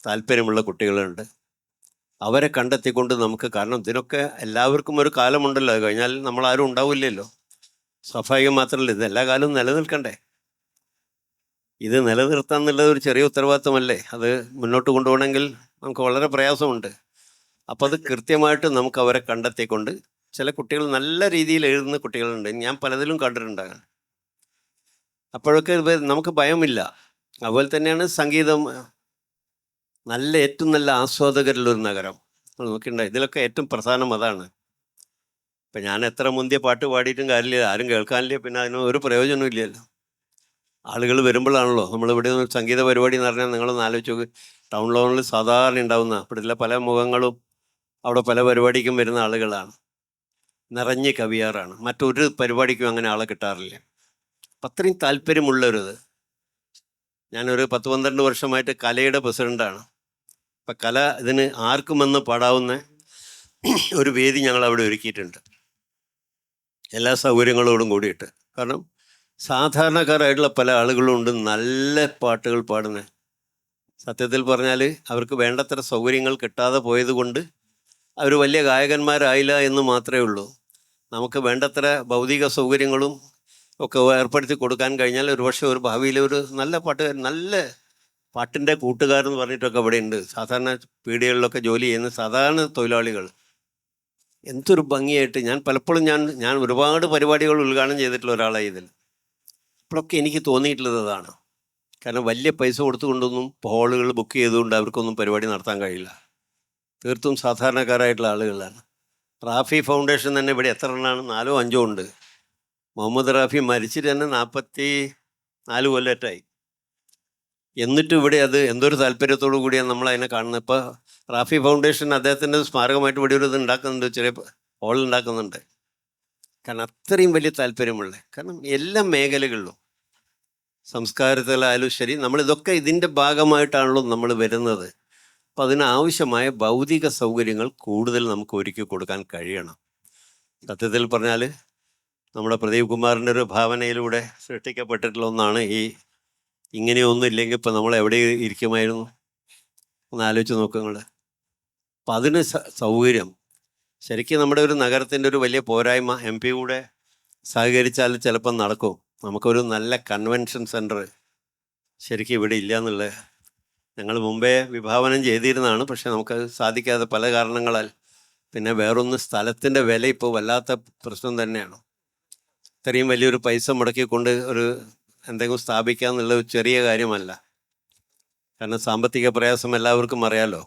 താല്പര്യമുള്ള കുട്ടികളുണ്ട്. അവരെ കണ്ടെത്തിക്കൊണ്ട് നമുക്ക്, കാരണം ഇതിനൊക്കെ എല്ലാവർക്കും ഒരു കാലമുണ്ടല്ലോ, അത് കഴിഞ്ഞാൽ നമ്മളാരും ഉണ്ടാവില്ലല്ലോ. സ്വാഭാവികം മാത്രമല്ല, ഇത് എല്ലാ കാലവും നിലനിൽക്കണ്ടേ. ഇത് നിലനിർത്താൻ എന്നുള്ളത് ഒരു ചെറിയ ഉത്തരവാദിത്തമല്ലേ. അത് മുന്നോട്ട് കൊണ്ടുപോകണമെങ്കിൽ നമുക്ക് വളരെ പ്രയാസമുണ്ട്. അപ്പോൾ അത് കൃത്യമായിട്ട് നമുക്ക് അവരെ കണ്ടെത്തിക്കൊണ്ട്, ചില കുട്ടികൾ നല്ല രീതിയിൽ എഴുതുന്ന കുട്ടികളുണ്ട്, ഞാൻ പലതിലും കണ്ടിട്ടുണ്ടാകാൻ. അപ്പോഴൊക്കെ നമുക്ക് ഭയമില്ല. അതുപോലെ തന്നെയാണ് സംഗീതം, ഏറ്റവും നല്ല ആസ്വാദകരുള്ളൊരു നഗരം നോക്കിയിട്ടുണ്ടായി. ഇതിലൊക്കെ ഏറ്റവും പ്രധാനം അതാണ്. ഇപ്പം ഞാൻ എത്ര മുന്തിയ പാട്ട് പാടിയിട്ടും കാര്യമില്ല, ആരും കേൾക്കാനില്ല, പിന്നെ അതിന് ഒരു പ്രയോജനവും ഇല്ലല്ലോ. ആളുകൾ വരുമ്പോഴാണല്ലോ. നമ്മളിവിടെ ഒരു സംഗീത പരിപാടി എന്ന് പറഞ്ഞാൽ നിങ്ങളൊന്ന് ആലോചിച്ച് നോക്ക്, ടൗൺ ലോണിൽ സാധാരണ ഉണ്ടാവുന്ന ഇവിടെയുള്ള പല മുഖങ്ങളും അവിടെ പല പരിപാടിക്കും വരുന്ന ആളുകളാണ്, നിറഞ്ഞ് കവിയാറാണ്. മറ്റൊരു പരിപാടിക്കും അങ്ങനെ ആളെ കിട്ടാറില്ല. അപ്പം അത്രയും താല്പര്യമുള്ളൊരിത്. ഞാനൊരു 10-12 വർഷമായിട്ട് കലയുടെ പ്രസിഡൻ്റാണ്. അപ്പം കല ഇതിന് ആർക്കും വന്ന് പാടാവുന്ന ഒരു വേദി ഞങ്ങൾ അവിടെ ഒരുക്കിയിട്ടുണ്ട്, എല്ലാ സൗകര്യങ്ങളോടും കൂടിയിട്ട്. കാരണം സാധാരണക്കാരായിട്ടുള്ള പല ആളുകളും ഉണ്ട് നല്ല പാട്ടുകൾ പാടുന്നത്. സത്യത്തിൽ പറഞ്ഞാൽ അവർക്ക് വേണ്ടത്ര സൗകര്യങ്ങൾ കിട്ടാതെ പോയത് കൊണ്ട് അവർ വലിയ ഗായകന്മാരായില്ല എന്ന് മാത്രമേ ഉള്ളൂ. നമുക്ക് വേണ്ടത്ര ഭൗതിക സൗകര്യങ്ങളും ഒക്കെ ഏർപ്പെടുത്തി കൊടുക്കാൻ കഴിഞ്ഞാൽ ഒരുപക്ഷെ ഒരു ഭാവിയിൽ ഒരു നല്ല പാട്ടുകാരൻ, നല്ല പാട്ടിൻ്റെ കൂട്ടുകാരെന്ന് പറഞ്ഞിട്ടൊക്കെ ഇവിടെ ഉണ്ട്. സാധാരണ പീടികകളിലൊക്കെ ജോലി ചെയ്യുന്ന സാധാരണ തൊഴിലാളികൾ എന്തൊരു ഭംഗിയായിട്ട്, ഞാൻ പലപ്പോഴും ഞാൻ ഒരുപാട് പരിപാടികൾ ഉദ്ഘാടനം ചെയ്തിട്ടുള്ള ഒരാളായി ഇതിൽ. അപ്പോഴൊക്കെ എനിക്ക് തോന്നിയിട്ടുള്ളത് അതാണ്. കാരണം വലിയ പൈസ കൊടുത്തുകൊണ്ടൊന്നും ഹോളുകൾ ബുക്ക് ചെയ്തുകൊണ്ട് അവർക്കൊന്നും പരിപാടി നടത്താൻ കഴിയില്ല. തീർത്തും സാധാരണക്കാരായിട്ടുള്ള ആളുകളാണ്. റാഫി ഫൗണ്ടേഷൻ തന്നെ ഇവിടെ എത്ര എണ്ണമാണ്? 4 or 5 ഉണ്ട്. മുഹമ്മദ് റാഫി മരിച്ചിട്ട് തന്നെ 44 കൊല്ലറ്റായി. എന്നിട്ടും ഇവിടെ അത് എന്തൊരു താല്പര്യത്തോടു കൂടിയാണ് നമ്മളതിനെ കാണുന്നത്. ഇപ്പോൾ റാഫി ഫൗണ്ടേഷൻ അദ്ദേഹത്തിൻ്റെ സ്മാരകമായിട്ട് ഇവിടെ ഒരു ഇത് ഉണ്ടാക്കുന്നുണ്ട്, ചെറിയ ഹോൾ ഉണ്ടാക്കുന്നുണ്ട്. കാരണം അത്രയും വലിയ താല്പര്യമുള്ള, കാരണം എല്ലാ മേഖലകളിലും സംസ്കാരത്തിലായാലും ശരി, നമ്മളിതൊക്കെ ഇതിൻ്റെ ഭാഗമായിട്ടാണല്ലോ നമ്മൾ വരുന്നത്. അപ്പം അതിനാവശ്യമായ ഭൗതിക സൗകര്യങ്ങൾ കൂടുതൽ നമുക്ക് ഒരുക്കി കൊടുക്കാൻ കഴിയണം. സത്യത്തിൽ പറഞ്ഞാൽ നമ്മുടെ പ്രദീപ് കുമാറിൻ്റെ ഒരു ഭാവനയിലൂടെ സൃഷ്ടിക്കപ്പെട്ടിട്ടുള്ള ഒന്നാണ് ഈ ഇങ്ങനെയൊന്നും ഇല്ലെങ്കിൽ ഇപ്പം നമ്മൾ എവിടെ ഇരിക്കുമായിരുന്നു? ഒന്ന് ആലോചിച്ച് നോക്കുക നിങ്ങൾ. അപ്പം അതിന് സൗകര്യം ശരിക്കും നമ്മുടെ ഒരു നഗരത്തിൻ്റെ ഒരു വലിയ പോരായ്മ, MP കൂടെ സഹകരിച്ചാൽ ചിലപ്പം നടക്കും. നമുക്കൊരു നല്ല കൺവെൻഷൻ സെൻറ്റർ ശരിക്കും ഇവിടെ ഇല്ല എന്നുള്ളത് ഞങ്ങൾ മുമ്പേ വിഭാവനം ചെയ്തിരുന്നതാണ്. പക്ഷേ നമുക്കത് സാധിക്കാതെ പല കാരണങ്ങളാൽ. പിന്നെ വേറൊന്ന്, സ്ഥലത്തിൻ്റെ വില ഇപ്പോൾ വല്ലാത്ത പ്രശ്നം തന്നെയാണ്. ഇത്രയും വലിയൊരു പൈസ മുടക്കിക്കൊണ്ട് ഒരു എന്തെങ്കിലും സ്ഥാപിക്കുക എന്നുള്ളത് ചെറിയ കാര്യമല്ല. കാരണം സാമ്പത്തിക പ്രയാസം എല്ലാവർക്കും അറിയാലോ.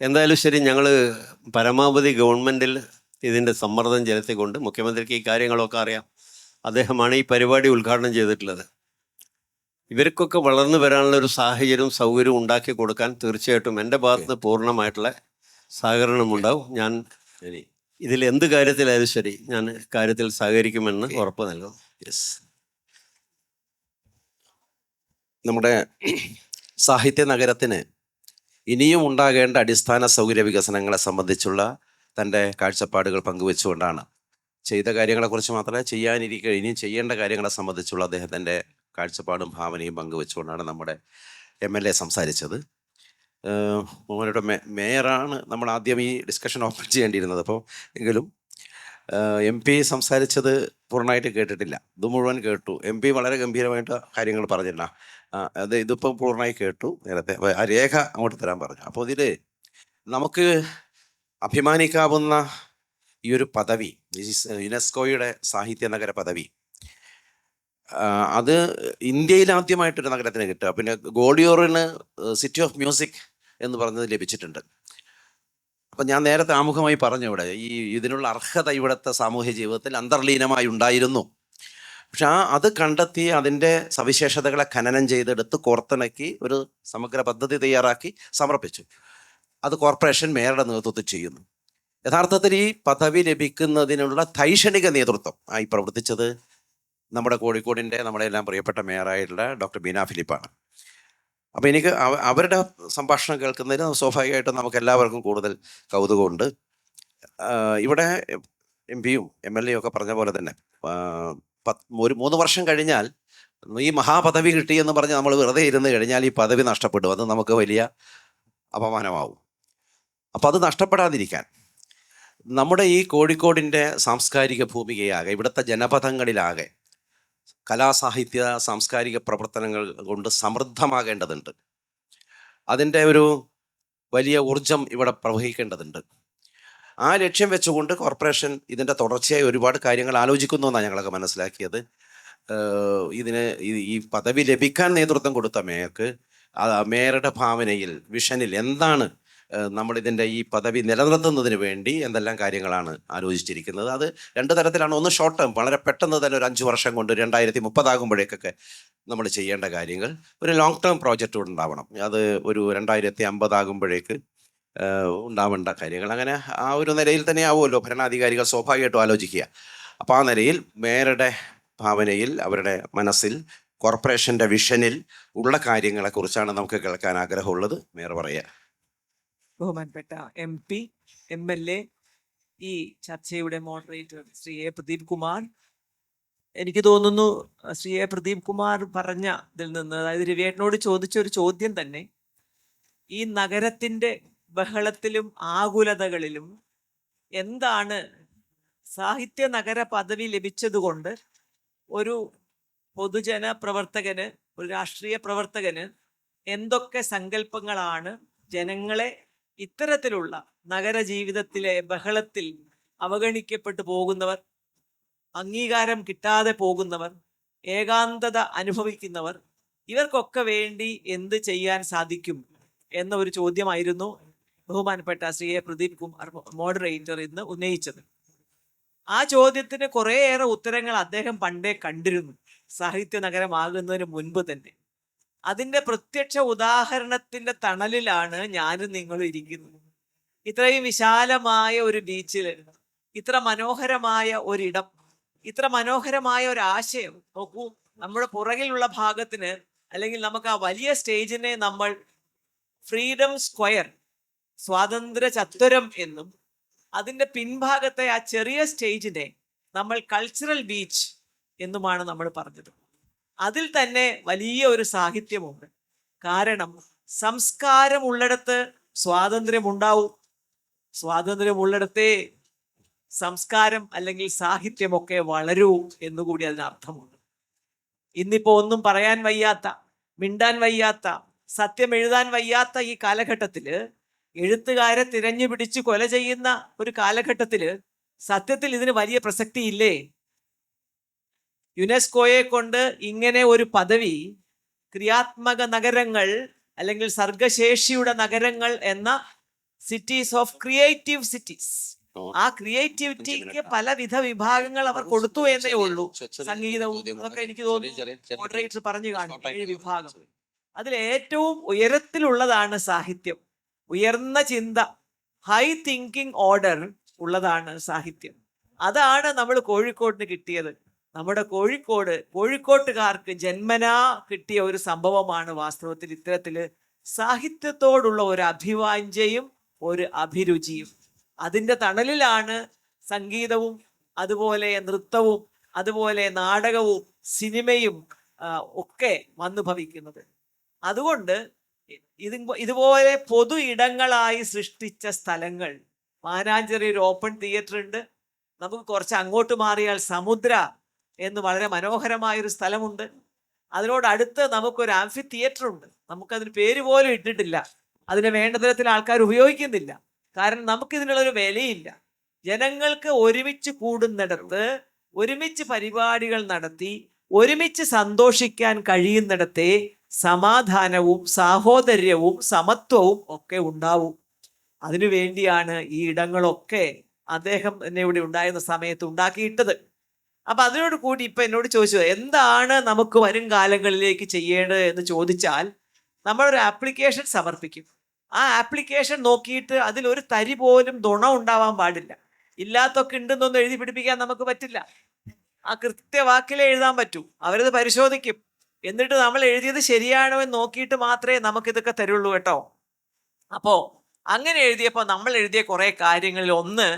എന്തായാലും ശരി, ഞങ്ങൾ പരമാവധി ഗവൺമെൻറ്റിൽ ഇതിൻ്റെ സമ്മർദ്ദം ചെലുത്തിക്കൊണ്ട്, മുഖ്യമന്ത്രിക്ക് ഈ കാര്യങ്ങളൊക്കെ അറിയാം, അദ്ദേഹമാണ് ഈ പരിപാടി ഉദ്ഘാടനം ചെയ്തിട്ടുള്ളത്. ഇവർക്കൊക്കെ വളർന്നു വരാനുള്ള ഒരു സാഹചര്യവും സൗകര്യവും ഉണ്ടാക്കി കൊടുക്കാൻ തീർച്ചയായിട്ടും എൻ്റെ ഭാഗത്തുനിന്ന് പൂർണ്ണമായിട്ടുള്ള സഹകരണമുണ്ടാവും. ഞാൻ ഇതിൽ എന്ത് കാര്യത്തിലായാലും ശരി ഞാൻ കാര്യത്തിൽ സഹകരിക്കുമെന്ന് ഉറപ്പ് നൽകും. യെസ്, നമ്മുടെ സാഹിത്യ നഗരത്തിന് ഇനിയും ഉണ്ടാകേണ്ട അടിസ്ഥാന സൗകര്യ വികസനങ്ങളെ സംബന്ധിച്ചുള്ള തൻ്റെ കാഴ്ചപ്പാടുകൾ പങ്കുവെച്ചുകൊണ്ടാണ്, ചെയ്ത കാര്യങ്ങളെക്കുറിച്ച് മാത്രമല്ല ഇനിയും ചെയ്യേണ്ട കാര്യങ്ങളെ സംബന്ധിച്ചുള്ള അദ്ദേഹത്തിൻ്റെ കാഴ്ചപ്പാടും ഭാവനയും പങ്കുവെച്ചുകൊണ്ടാണ് നമ്മുടെ MLA സംസാരിച്ചത്. മോഹനയുടെ മേയറാണ് നമ്മൾ ആദ്യം ഈ ഡിസ്കഷൻ ഓപ്പൺ ചെയ്യേണ്ടിയിരുന്നത്. അപ്പോൾ എങ്കിലും MP സംസാരിച്ചത് പൂർണ്ണമായിട്ട് കേട്ടിട്ടില്ല. ഇത് മുഴുവൻ കേട്ടു. MP വളരെ ഗംഭീരമായിട്ട് കാര്യങ്ങൾ പറഞ്ഞില്ല. ഇതിപ്പം പൂർണ്ണമായി കേട്ടു. നേരത്തെ ആ രേഖ അങ്ങോട്ട് തരാൻ പറഞ്ഞു. അപ്പോൾ ഇതിൽ നമുക്ക് അഭിമാനിക്കാവുന്ന ഈ ഒരു പദവി, യുനെസ്കോയുടെ സാഹിത്യ നഗര പദവി, അത് ഇന്ത്യയിൽ ആദ്യമായിട്ടൊരു നഗരത്തിന് കിട്ടുക. പിന്നെ ഗോളിയോറിന് സിറ്റി ഓഫ് മ്യൂസിക് എന്ന് പറഞ്ഞത് ലഭിച്ചിട്ടുണ്ട്. അപ്പം ഞാൻ നേരത്തെ ആമുഖമായി പറഞ്ഞു, ഇവിടെ ഇതിനുള്ള അർഹത ഇവിടുത്തെ സാമൂഹ്യ ജീവിതത്തിൽ അന്തർലീനമായി ഉണ്ടായിരുന്നു. പക്ഷെ അത് കണ്ടെത്തി അതിൻ്റെ സവിശേഷതകളെ ഖനനം ചെയ്തെടുത്ത് കോർത്തിണക്കി ഒരു സമഗ്ര പദ്ധതി തയ്യാറാക്കി സമർപ്പിച്ചു. അത് കോർപ്പറേഷൻ മേയറുടെ നേതൃത്വത്തിൽ ചെയ്യുന്നു. യഥാർത്ഥത്തിൽ ഈ പദവി ലഭിക്കുന്നതിനുള്ള ധൈഷണിക നേതൃത്വം ആയി പ്രവർത്തിച്ചത് നമ്മുടെ കോഴിക്കോടിൻ്റെ നമ്മുടെ എല്ലാം പ്രിയപ്പെട്ട മേയറായിട്ടുള്ള ഡോക്ടർ ബീന ഫിലിപ്പാണ്. അപ്പോൾ എനിക്ക് അവരുടെ സംഭാഷണം കേൾക്കുന്നതിന് സ്വാഭാവികമായിട്ടും നമുക്ക് എല്ലാവർക്കും കൂടുതൽ കൗതുകമുണ്ട്. ഇവിടെ MP-യും MLA ഒക്കെ പറഞ്ഞ പോലെ തന്നെ ഒരു 3 വർഷം കഴിഞ്ഞാൽ ഈ മഹാപദവി കിട്ടിയെന്ന് പറഞ്ഞ് നമ്മൾ വെറുതെ ഇരുന്ന് കഴിഞ്ഞാൽ ഈ പദവി നഷ്ടപ്പെടും. അത് നമുക്ക് വലിയ അപമാനമാവും. അപ്പം അത് നഷ്ടപ്പെടാതിരിക്കാൻ നമ്മുടെ ഈ കോഴിക്കോടിൻ്റെ സാംസ്കാരിക ഭൂമികയാകെ, ഇവിടുത്തെ ജനപദങ്ങളിലാകെ കലാസാഹിത്യ സാംസ്കാരിക പ്രവർത്തനങ്ങൾ കൊണ്ട് സമൃദ്ധമാകേണ്ടതുണ്ട്. അതിൻ്റെ ഒരു വലിയ ഊർജം ഇവിടെ പ്രവഹിക്കേണ്ടതുണ്ട്. ആ ലക്ഷ്യം വെച്ചുകൊണ്ട് കോർപ്പറേഷൻ ഇതിൻ്റെ തുടർച്ചയായി ഒരുപാട് കാര്യങ്ങൾ ആലോചിക്കുന്നു എന്നാണ് ഞങ്ങളൊക്കെ മനസ്സിലാക്കിയത്. ഇതിന് ഈ പദവി ലഭിക്കാൻ നേതൃത്വം കൊടുത്ത മേയർക്ക് മേയറുടെ ഭാവനയിൽ, വിഷനിൽ എന്താണ് നമ്മളിതിൻ്റെ ഈ പദവി നിലനിർത്തുന്നതിന് വേണ്ടി എന്തെല്ലാം കാര്യങ്ങളാണ് ആലോചിച്ചിരിക്കുന്നത്. അത് 2 തരത്തിലാണ്. ഒന്ന് ഷോർട്ട് ടേം, വളരെ പെട്ടെന്ന് തന്നെ ഒരു 5 വർഷം കൊണ്ട് 2030 ആകുമ്പോഴേക്കൊക്കെ നമ്മൾ ചെയ്യേണ്ട കാര്യങ്ങൾ. ഒരു ലോങ് ടേം പ്രോജക്റ്റ് ഉണ്ടാവണം. അത് ഒരു 2050 ആകുമ്പോഴേക്ക് ഉണ്ടാവേണ്ട കാര്യങ്ങൾ. അങ്ങനെ ആ ഒരു നിലയിൽ തന്നെ ആവുമല്ലോ ഭരണാധികാരികൾ സ്വാഭാവികമായിട്ടും ആലോചിക്കുക. അപ്പോൾ ആ നിലയിൽ മേയറുടെ ഭാവനയിൽ, അവരുടെ മനസ്സിൽ, കോർപ്പറേഷൻ്റെ വിഷനിൽ ഉള്ള കാര്യങ്ങളെക്കുറിച്ചാണ് നമുക്ക് കേൾക്കാൻ ആഗ്രഹമുള്ളത്. മേയർ പറയുക. ബഹുമാനപ്പെട്ട MP, MLA, ഈ ചർച്ചയുടെ മോഡറേറ്റർ ശ്രീ എ പ്രദീപ് കുമാർ. എനിക്ക് തോന്നുന്നു ശ്രീ എ പ്രദീപ് കുമാർ പറഞ്ഞ ഇതിൽ നിന്ന്, അതായത് രവിയേട്ടനോട് ചോദിച്ച ഒരു ചോദ്യം തന്നെ ഈ നഗരത്തിന്റെ ബഹളത്തിലും ആകുലതകളിലും എന്താണ് സാഹിത്യ നഗര പദവി ലഭിച്ചതുകൊണ്ട് ഒരു പൊതുജന പ്രവർത്തകന്, ഒരു രാഷ്ട്രീയ പ്രവർത്തകന് എന്തൊക്കെ സങ്കല്പങ്ങളാണ് ജനങ്ങളെ ഇത്തരത്തിലുള്ള നഗര ജീവിതത്തിലെ ബഹളത്തിൽ അവഗണിക്കപ്പെട്ടു പോകുന്നവർ, അംഗീകാരം കിട്ടാതെ പോകുന്നവർ, ഏകാന്തത അനുഭവിക്കുന്നവർ, ഇവർക്കൊക്കെ വേണ്ടി എന്ത് ചെയ്യാൻ സാധിക്കും എന്ന ഒരു ചോദ്യമായിരുന്നു ബഹുമാനപ്പെട്ട ശ്രീ എ പ്രദീപ് കുമാർ മോഡറേറ്റർ ഇന്ന് ഉന്നയിച്ചത്. ആ ചോദ്യത്തിന് കുറേയേറെ ഉത്തരങ്ങൾ അദ്ദേഹം പണ്ടേ കണ്ടിരുന്നു, സാഹിത്യ നഗരമാകുന്നതിന് മുൻപ് തന്നെ. അതിൻ്റെ പ്രത്യക്ഷ ഉദാഹരണത്തിന്റെ തണലിലാണ് ഞാനും നിങ്ങളും ഇരിക്കുന്നത്. ഇത്രയും വിശാലമായ ഒരു ബീച്ചിൽ, ഇത്ര മനോഹരമായ ഒരിടം, ഇത്ര മനോഹരമായ ഒരു ആശയം. നോക്കൂ, നമ്മുടെ പുറകിലുള്ള ഭാഗത്തിന്, അല്ലെങ്കിൽ നമുക്ക് ആ വലിയ സ്റ്റേജിനെ നമ്മൾ ഫ്രീഡം സ്ക്വയർ, സ്വാതന്ത്ര്യ ചത്വരം എന്നും, അതിൻ്റെ പിൻഭാഗത്തെ ആ ചെറിയ സ്റ്റേജിനെ നമ്മൾ കൾച്ചറൽ ബീച്ച് എന്നുമാണ് നമ്മൾ പറഞ്ഞത്. അതിൽ തന്നെ വലിയ ഒരു സാഹിത്യമുണ്ട്. കാരണം സംസ്കാരമുള്ളിടത്ത് സ്വാതന്ത്ര്യമുണ്ടാവും, സ്വാതന്ത്ര്യമുള്ളിടത്തേ സംസ്കാരം അല്ലെങ്കിൽ സാഹിത്യമൊക്കെ വളരൂ എന്നുകൂടി അതിനർത്ഥമുണ്ട്. ഇന്നിപ്പോ ഒന്നും പറയാൻ വയ്യാത്ത, മിണ്ടാൻ വയ്യാത്ത, സത്യം എഴുതാൻ വയ്യാത്ത ഈ കാലഘട്ടത്തില്, എഴുത്തുകാരെ തിരഞ്ഞു പിടിച്ച് കൊല ചെയ്യുന്ന ഒരു കാലഘട്ടത്തില് സത്യത്തിൽ ഇതിന് വലിയ പ്രസക്തി ഇല്ലേ? യുനെസ്കോയെ കൊണ്ട് ഇങ്ങനെ ഒരു പദവി ക്രിയാത്മക നഗരങ്ങൾ അല്ലെങ്കിൽ സർഗശേഷിയുടെ നഗരങ്ങൾ എന്ന സിറ്റീസ് ഓഫ് ക്രിയേറ്റീവ് സിറ്റീസ്, ആ ക്രിയേറ്റിവിറ്റിക്ക് പലവിധ വിഭാഗങ്ങൾ അവർ കൊടുത്തു എന്നേ ഉള്ളൂ. സംഗീതവും അതൊക്കെ എനിക്ക് തോന്നുന്നു മോഡറേറ്റർ പറഞ്ഞു കാണും, 7 വിഭാഗം. അതിൽ ഏറ്റവും ഉയരത്തിലുള്ളതാണ് സാഹിത്യം. ഉയർന്ന ചിന്ത, ഹൈ തിങ്കിങ് ഓർഡർ ഉള്ളതാണ് സാഹിത്യം. അതാണ് നമ്മൾ കോഴിക്കോടിന് കിട്ടിയത്. നമ്മുടെ കോഴിക്കോട്ടുകാർക്ക് ജന്മനാ കിട്ടിയ ഒരു സംഭവമാണ് വാസ്തവത്തിൽ ഇത്തരത്തില് സാഹിത്യത്തോടുള്ള ഒരു അഭിവാഞ്ഛയും ഒരു അഭിരുചിയും. അതിൻ്റെ തണലിലാണ് സംഗീതവും അതുപോലെ നൃത്തവും അതുപോലെ നാടകവും സിനിമയും ഒക്കെ വന്നു ഭവിക്കുന്നത്. അതുകൊണ്ട് ഇതുപോലെ പൊതു ഇടങ്ങളായി സൃഷ്ടിച്ച സ്ഥലങ്ങൾ, മാനാഞ്ചേരി ഒരു ഓപ്പൺ തിയേറ്റർ ഉണ്ട്, നമുക്ക് കുറച്ച് അങ്ങോട്ട് മാറിയാൽ സമുദ്ര എന്ന് വളരെ മനോഹരമായൊരു സ്ഥലമുണ്ട്, അതിനോടടുത്ത് നമുക്കൊരു ആംഫി തിയേറ്റർ ഉണ്ട്. നമുക്കതിന് പേര് പോലും ഇട്ടിട്ടില്ല, അതിനെ വേണ്ട തരത്തിൽ ആൾക്കാർ ഉപയോഗിക്കുന്നില്ല. കാരണം നമുക്കിതിനുള്ളൊരു വിലയില്ല. ജനങ്ങൾക്ക് ഒരുമിച്ച് കൂടുന്നിടത്ത്, ഒരുമിച്ച് പരിപാടികൾ നടത്തി ഒരുമിച്ച് സന്തോഷിക്കാൻ കഴിയുന്നിടത്തെ സമാധാനവും സാഹോദര്യവും സമത്വവും ഒക്കെ ഉണ്ടാവും. അതിനു വേണ്ടിയാണ് ഈ ഇടങ്ങളൊക്കെ അദ്ദേഹം എന്നെ ഇവിടെ ഉണ്ടായിരുന്ന സമയത്ത് ഉണ്ടാക്കിയിട്ടത്. അപ്പൊ അതിനോട് കൂടി ഇപ്പൊ എന്നോട് ചോദിച്ചത് എന്താണ് നമുക്ക് വരും കാലങ്ങളിലേക്ക് ചെയ്യേണ്ടത് എന്ന് ചോദിച്ചാൽ, നമ്മളൊരു ആപ്ലിക്കേഷൻ സമർപ്പിക്കും. ആ ആപ്ലിക്കേഷൻ നോക്കിയിട്ട് അതിലൊരു തരി പോലും നുണ ഉണ്ടാവാൻ പാടില്ല. ഇല്ലാത്തൊക്കെ ഉണ്ടെന്നൊന്നും എഴുതി പിടിപ്പിക്കാൻ നമുക്ക് പറ്റില്ല. ആ കൃത്യവാക്കിലേ എഴുതാൻ പറ്റൂ. അവരത് പരിശോധിക്കും. എന്നിട്ട് നമ്മൾ എഴുതിയത് ശരിയാണോ എന്ന് നോക്കിയിട്ട് മാത്രമേ നമുക്കിതൊക്കെ തരുള്ളൂ കേട്ടോ. അപ്പോ അങ്ങനെ എഴുതിയപ്പോൾ നമ്മൾ എഴുതിയ കുറെ കാര്യങ്ങളിൽ ഒന്ന്,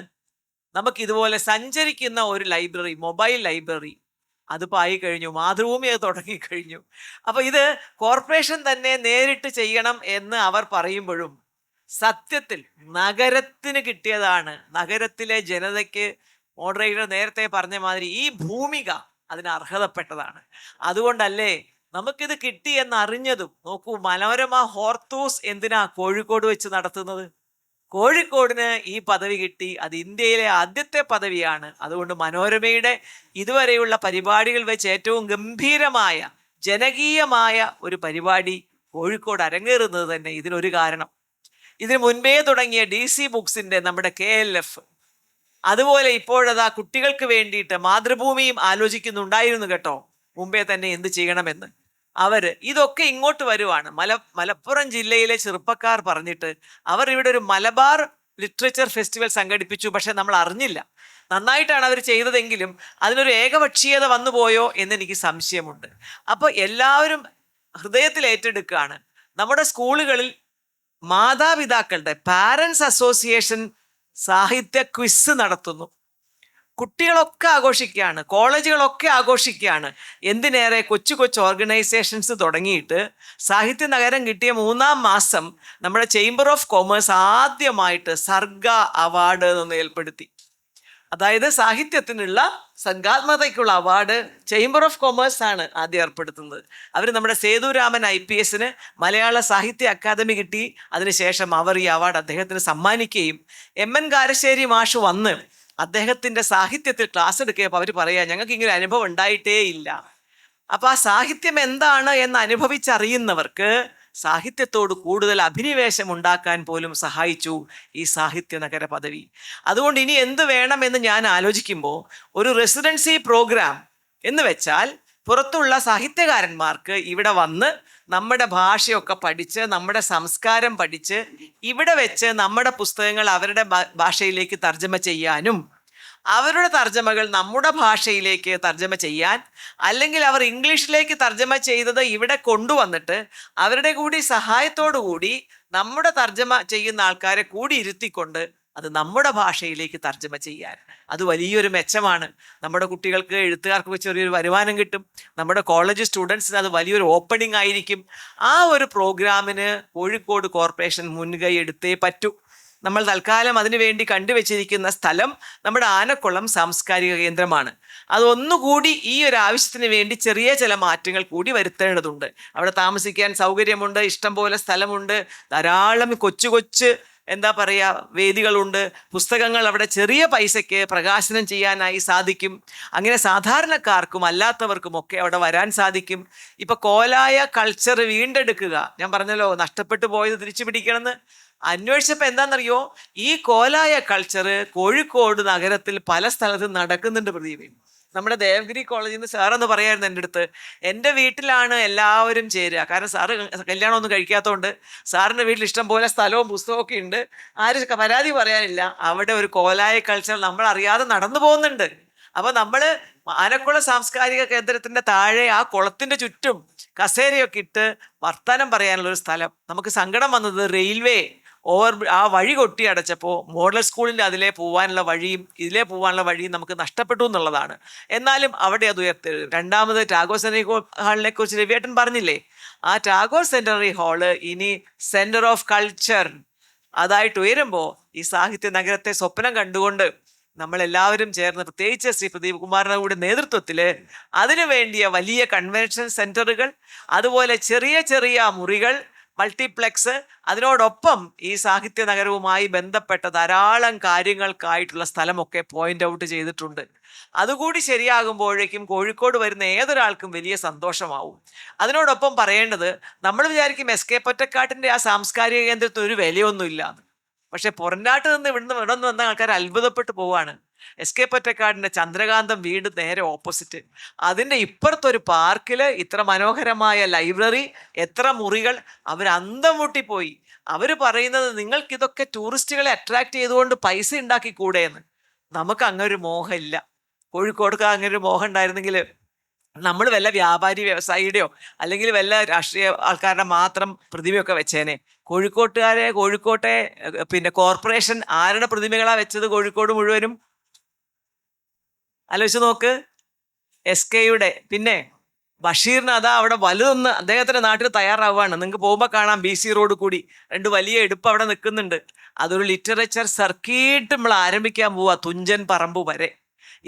നമുക്കിതുപോലെ സഞ്ചരിക്കുന്ന ഒരു ലൈബ്രറി, മൊബൈൽ ലൈബ്രറി, അതിപ്പോൾ ആയി കഴിഞ്ഞു. മാതൃഭൂമി അത് തുടങ്ങിക്കഴിഞ്ഞു. അപ്പൊ ഇത് കോർപ്പറേഷൻ തന്നെ നേരിട്ട് ചെയ്യണം എന്ന് അവർ പറയുമ്പോഴും സത്യത്തിൽ നഗരത്തിന് കിട്ടിയതാണ്. നഗരത്തിലെ ജനതയ്ക്ക് മോഡറേറ്റർ നേരത്തെ പറഞ്ഞ മാതിരി ഈ ഭൂമിക അതിന് അർഹതപ്പെട്ടതാണ്. അതുകൊണ്ടല്ലേ നമുക്കിത് കിട്ടി എന്നറിഞ്ഞതും. നോക്കൂ, മനോരമ ഹോർത്തൂസ് എന്തിനാ കോഴിക്കോട് വെച്ച് നടത്തുന്നത്? കോഴിക്കോടിന് ഈ പദവി കിട്ടി, അത് ഇന്ത്യയിലെ ആദ്യത്തെ പദവിയാണ്. അതുകൊണ്ട് മനോരമയുടെ ഇതുവരെയുള്ള പരിപാടികൾ വെച്ച് ഏറ്റവും ഗംഭീരമായ ജനകീയമായ ഒരു പരിപാടി കോഴിക്കോട് അരങ്ങേറുന്നത് തന്നെ ഇതിനൊരു കാരണം. ഇതിനു മുൻപേ തുടങ്ങിയ DC ബുക്സിന്റെ നമ്മുടെ KLF, അതുപോലെ ഇപ്പോഴതാ കുട്ടികൾക്ക് വേണ്ടിയിട്ട് മാതൃഭൂമിയും ആലോചിക്കുന്നുണ്ടായിരുന്നു കേട്ടോ, മുമ്പേ തന്നെ എന്ത് ചെയ്യണമെന്ന്. ഇതൊക്കെ ഇങ്ങോട്ട് വരുവാണ്. മലപ്പുറം ജില്ലയിലെ ചെറുപ്പക്കാർ പറഞ്ഞിട്ട് അവർ ഇവിടെ ഒരു മലബാർ ലിറ്ററേച്ചർ ഫെസ്റ്റിവൽ സംഘടിപ്പിച്ചു. പക്ഷെ നമ്മൾ അറിഞ്ഞില്ല. നന്നായിട്ടാണ് അവർ ചെയ്തതെങ്കിലും അതിനൊരു ഏകപക്ഷീയത വന്നുപോയോ എന്നെനിക്ക് സംശയമുണ്ട്. അപ്പോൾ എല്ലാവരും ഹൃദയത്തിൽ ഏറ്റെടുക്കുകയാണ്. നമ്മുടെ സ്കൂളുകളിൽ മാതാപിതാക്കളുടെ പാരൻസ് അസോസിയേഷൻ സാഹിത്യ ക്വിസ് നടത്തുന്നു. കുട്ടികളൊക്കെ ആഘോഷിക്കുകയാണ്, കോളേജുകളൊക്കെ ആഘോഷിക്കുകയാണ്. എന്തിനേറെ കൊച്ചു കൊച്ചു ഓർഗനൈസേഷൻസ് തുടങ്ങിയിട്ട് സാഹിത്യ നഗരം കിട്ടിയ 3-ാം മാസം നമ്മുടെ ചേംബർ ഓഫ് കൊമേഴ്സ് ആദ്യമായിട്ട് സർഗ അവാർഡ് എന്ന് ഏർപ്പെടുത്തി. അതായത് സാഹിത്യത്തിനുള്ള സർഗാത്മകതയ്ക്കുള്ള അവാർഡ് ചേംബർ ഓഫ് കൊമേഴ്സ് ആണ് ആദ്യം ഏർപ്പെടുത്തുന്നത്. അവർ നമ്മുടെ സേതുരാമൻ IPS മലയാള സാഹിത്യ അക്കാദമി കിട്ടി. അതിനുശേഷം അവർ ഈ അവാർഡ് അദ്ദേഹത്തിന് സമ്മാനിക്കുകയും MN കാരശ്ശേരി മാഷ് വന്ന് അദ്ദേഹത്തിൻ്റെ സാഹിത്യത്തിൽ ക്ലാസ് എടുക്കുകയപ്പോൾ അവർ പറയാ, ഞങ്ങൾക്ക് ഇങ്ങനെ അനുഭവം ഉണ്ടായിട്ടേ ഇല്ല. അപ്പോൾ ആ സാഹിത്യം എന്താണ് എന്ന് അനുഭവിച്ചറിയുന്നവർക്ക് സാഹിത്യത്തോട് കൂടുതൽ അഭിനിവേശം ഉണ്ടാക്കാൻ പോലും സഹായിച്ചു ഈ സാഹിത്യ നഗര പദവി. അതുകൊണ്ട് ഇനി എന്ത് വേണമെന്ന് ഞാൻ ആലോചിക്കുമ്പോൾ ഒരു റെസിഡൻസി പ്രോഗ്രാം എന്ന് വെച്ചാൽ പുറത്തുള്ള സാഹിത്യകാരന്മാർക്ക് ഇവിടെ വന്ന് നമ്മുടെ ഭാഷയൊക്കെ പഠിച്ച് നമ്മുടെ സംസ്കാരം പഠിച്ച് ഇവിടെ വെച്ച് നമ്മുടെ പുസ്തകങ്ങൾ അവരുടെ ഭാഷയിലേക്ക് തർജ്ജമ ചെയ്യാനും അവരുടെ തർജ്ജമകൾ നമ്മുടെ ഭാഷയിലേക്ക് തർജ്ജമ ചെയ്യാൻ, അല്ലെങ്കിൽ അവർ ഇംഗ്ലീഷിലേക്ക് തർജ്ജമ ചെയ്തത് ഇവിടെ കൊണ്ടുവന്നിട്ട് അവരുടെ കൂടി സഹായത്തോടു കൂടി നമ്മുടെ തർജ്ജമ ചെയ്യുന്ന ആൾക്കാരെ കൂടി ഇരുത്തിക്കൊണ്ട് അത് നമ്മുടെ ഭാഷയിലേക്ക് തർജ്ജമ ചെയ്യാൻ, അത് വലിയൊരു മെച്ചമാണ്. നമ്മുടെ കുട്ടികൾക്ക് എഴുത്തുകാർക്ക് ചെറിയൊരു വരുമാനം കിട്ടും. നമ്മുടെ കോളേജ് സ്റ്റുഡൻസിന് അത് വലിയൊരു ഓപ്പണിംഗ് ആയിരിക്കും. ആ ഒരു പ്രോഗ്രാമിന് കോഴിക്കോട് കോർപ്പറേഷൻ മുൻകൈ എടുത്തേ പറ്റൂ. നമ്മൾ തൽക്കാലം അതിനു വേണ്ടി കണ്ടുവച്ചിരിക്കുന്ന സ്ഥലം നമ്മുടെ ആനക്കുളം സാംസ്കാരിക കേന്ദ്രമാണ്. അതൊന്നുകൂടി ഈ ഒരു ആവശ്യത്തിന് വേണ്ടി ചെറിയ ചില മാറ്റങ്ങൾ കൂടി വരുത്തേണ്ടതുണ്ട്. അവിടെ താമസിക്കാൻ സൗകര്യമുണ്ട്, ഇഷ്ടംപോലെ സ്ഥലമുണ്ട്, ധാരാളം കൊച്ചു കൊച്ചു എന്താ പറയുക വേദികളുണ്ട്, പുസ്തകങ്ങൾ അവിടെ ചെറിയ പൈസയ്ക്ക് പ്രകാശനം ചെയ്യാനായി സാധിക്കും. അങ്ങനെ സാധാരണക്കാർക്കും അല്ലാത്തവർക്കും ഒക്കെ അവിടെ വരാൻ സാധിക്കും. ഇപ്പം കോലായ കൾച്ചർ വീണ്ടെടുക്കുക, ഞാൻ പറഞ്ഞല്ലോ നഷ്ടപ്പെട്ടു പോയത് തിരിച്ചു പിടിക്കണമെന്ന്. അന്വേഷിച്ചപ്പോൾ എന്താണെന്നറിയോ, ഈ കോലായ കൾച്ചർ കോഴിക്കോട് നഗരത്തിൽ പല സ്ഥലത്തും നടക്കുന്നുണ്ട്. പ്രദീപ്, നമ്മുടെ ദേവഗിരി കോളേജിൽ നിന്ന് സാറെന്ന് പറയായിരുന്നു എൻ്റെ അടുത്ത്, എൻ്റെ വീട്ടിലാണ് എല്ലാവരും ചേരുക. കാരണം സാറ് കല്യാണമൊന്നും കഴിക്കാത്തതുകൊണ്ട് സാറിൻ്റെ വീട്ടിൽ ഇഷ്ടം പോലെ സ്ഥലവും പുസ്തകമൊക്കെ ഉണ്ട്, ആരും പരാതി പറയാനില്ല. അവിടെ ഒരു കോലായ കൾച്ചർ നമ്മൾ അറിയാതെ നടന്നു പോകുന്നുണ്ട്. അപ്പോൾ നമ്മൾ ആനക്കുളം സാംസ്കാരിക കേന്ദ്രത്തിൻ്റെ താഴെ ആ കുളത്തിൻ്റെ ചുറ്റും കസേരയൊക്കെ ഇട്ട് വർത്തമാനം പറയാനുള്ളൊരു സ്ഥലം. നമുക്ക് സങ്കടം വന്നത് റെയിൽവേ ആ വഴി കൊട്ടി അടച്ചപ്പോൾ മോഡൽ സ്കൂളിൻ്റെ അതിലേ പോകാനുള്ള വഴിയും ഇതിലേ പോകാനുള്ള വഴിയും നമുക്ക് നഷ്ടപ്പെട്ടു എന്നുള്ളതാണ്. എന്നാലും അവിടെ അത് ഉയർത്തി. രണ്ടാമത് ടാഗോർ സെൻറ്ററി ഹാളിനെ കുറിച്ച് രവിയേട്ടൻ പറഞ്ഞില്ലേ, ആ ടാഗോർ സെൻറ്ററി ഹാള് ഇനി സെൻറ്റർ ഓഫ് കൾച്ചർ അതായിട്ട് ഉയരുമ്പോൾ ഈ സാഹിത്യ നഗരത്തെ സ്വപ്നം കണ്ടുകൊണ്ട് നമ്മളെല്ലാവരും ചേർന്ന്, പ്രത്യേകിച്ച് ശ്രീ പ്രദീപ് കുമാറിൻ്റെ കൂടെ നേതൃത്വത്തിൽ അതിനു വേണ്ടിയ വലിയ കൺവെൻഷൻ സെൻറ്ററുകൾ, അതുപോലെ ചെറിയ ചെറിയ മുറികൾ, മൾട്ടിപ്ലെക്സ്, അതിനോടൊപ്പം ഈ സാഹിത്യ നഗരവുമായി ബന്ധപ്പെട്ട ധാരാളം കാര്യങ്ങൾക്കായിട്ടുള്ള സ്ഥലമൊക്കെ പോയിന്റ് ഔട്ട് ചെയ്തിട്ടുണ്ട്. അതുകൂടി ശരിയാകുമ്പോഴേക്കും കോഴിക്കോട് വരുന്ന ഏതൊരാൾക്കും വലിയ സന്തോഷമാവും. അതിനോടൊപ്പം പറയേണ്ടത്, നമ്മൾ വിചാരിക്കും SK പൊറ്റക്കാട്ടിൻ്റെ ആ സാംസ്കാരിക കേന്ദ്രത്തിന് ഒരു വിലയൊന്നുമില്ല, പക്ഷെ പുറംനാട്ട് നിന്ന് ഇവിടെ വന്ന ആൾക്കാർ അത്ഭുതപ്പെട്ടു പോവാണ്. SK പൊറ്റക്കാടിൻ്റെ ചന്ദ്രകാന്തം വീട് നേരെ ഓപ്പോസിറ്റ്, അതിൻ്റെ ഇപ്പുറത്തൊരു പാർക്കിൽ ഇത്ര മനോഹരമായ ലൈബ്രറി, എത്ര മുറികൾ. അവർ അന്തം മുട്ടിപ്പോയി. അവർ പറയുന്നത്, നിങ്ങൾക്കിതൊക്കെ ടൂറിസ്റ്റുകളെ അട്രാക്ട് ചെയ്തുകൊണ്ട് പൈസ ഉണ്ടാക്കിക്കൂടെ എന്ന്. നമുക്ക് അങ്ങനൊരു മോഹമില്ല. കോഴിക്കോടൊക്കെ അങ്ങനൊരു മോഹം ഉണ്ടായിരുന്നെങ്കിൽ നമ്മൾ വല്ല വ്യാപാരി വ്യവസായിയുടെയോ അല്ലെങ്കിൽ വല്ല രാഷ്ട്രീയ ആൾക്കാരുടെ മാത്രം പ്രതിമയൊക്കെ വെച്ചേനെ. കോഴിക്കോട്ടെ പിന്നെ കോർപ്പറേഷൻ ആരുടെ പ്രതിമകളാണ് വെച്ചത്? കോഴിക്കോട് മുഴുവനും ആലോചിച്ച് നോക്ക്. SKയുടെ. പിന്നെ ബഷീറിന് അതാ അവിടെ വലുതൊന്ന് അദ്ദേഹത്തിൻ്റെ നാട്ടിൽ തയ്യാറാവുകയാണ്. നിങ്ങൾക്ക് പോകുമ്പോൾ കാണാം, BC റോഡ് കൂടി 2 വലിയ എടുപ്പ് അവിടെ നിൽക്കുന്നുണ്ട്. അതൊരു ലിറ്ററേച്ചർ സർക്യൂട്ട് നമ്മൾ ആരംഭിക്കാൻ പോവുക, തുഞ്ചൻ പറമ്പ് വരെ.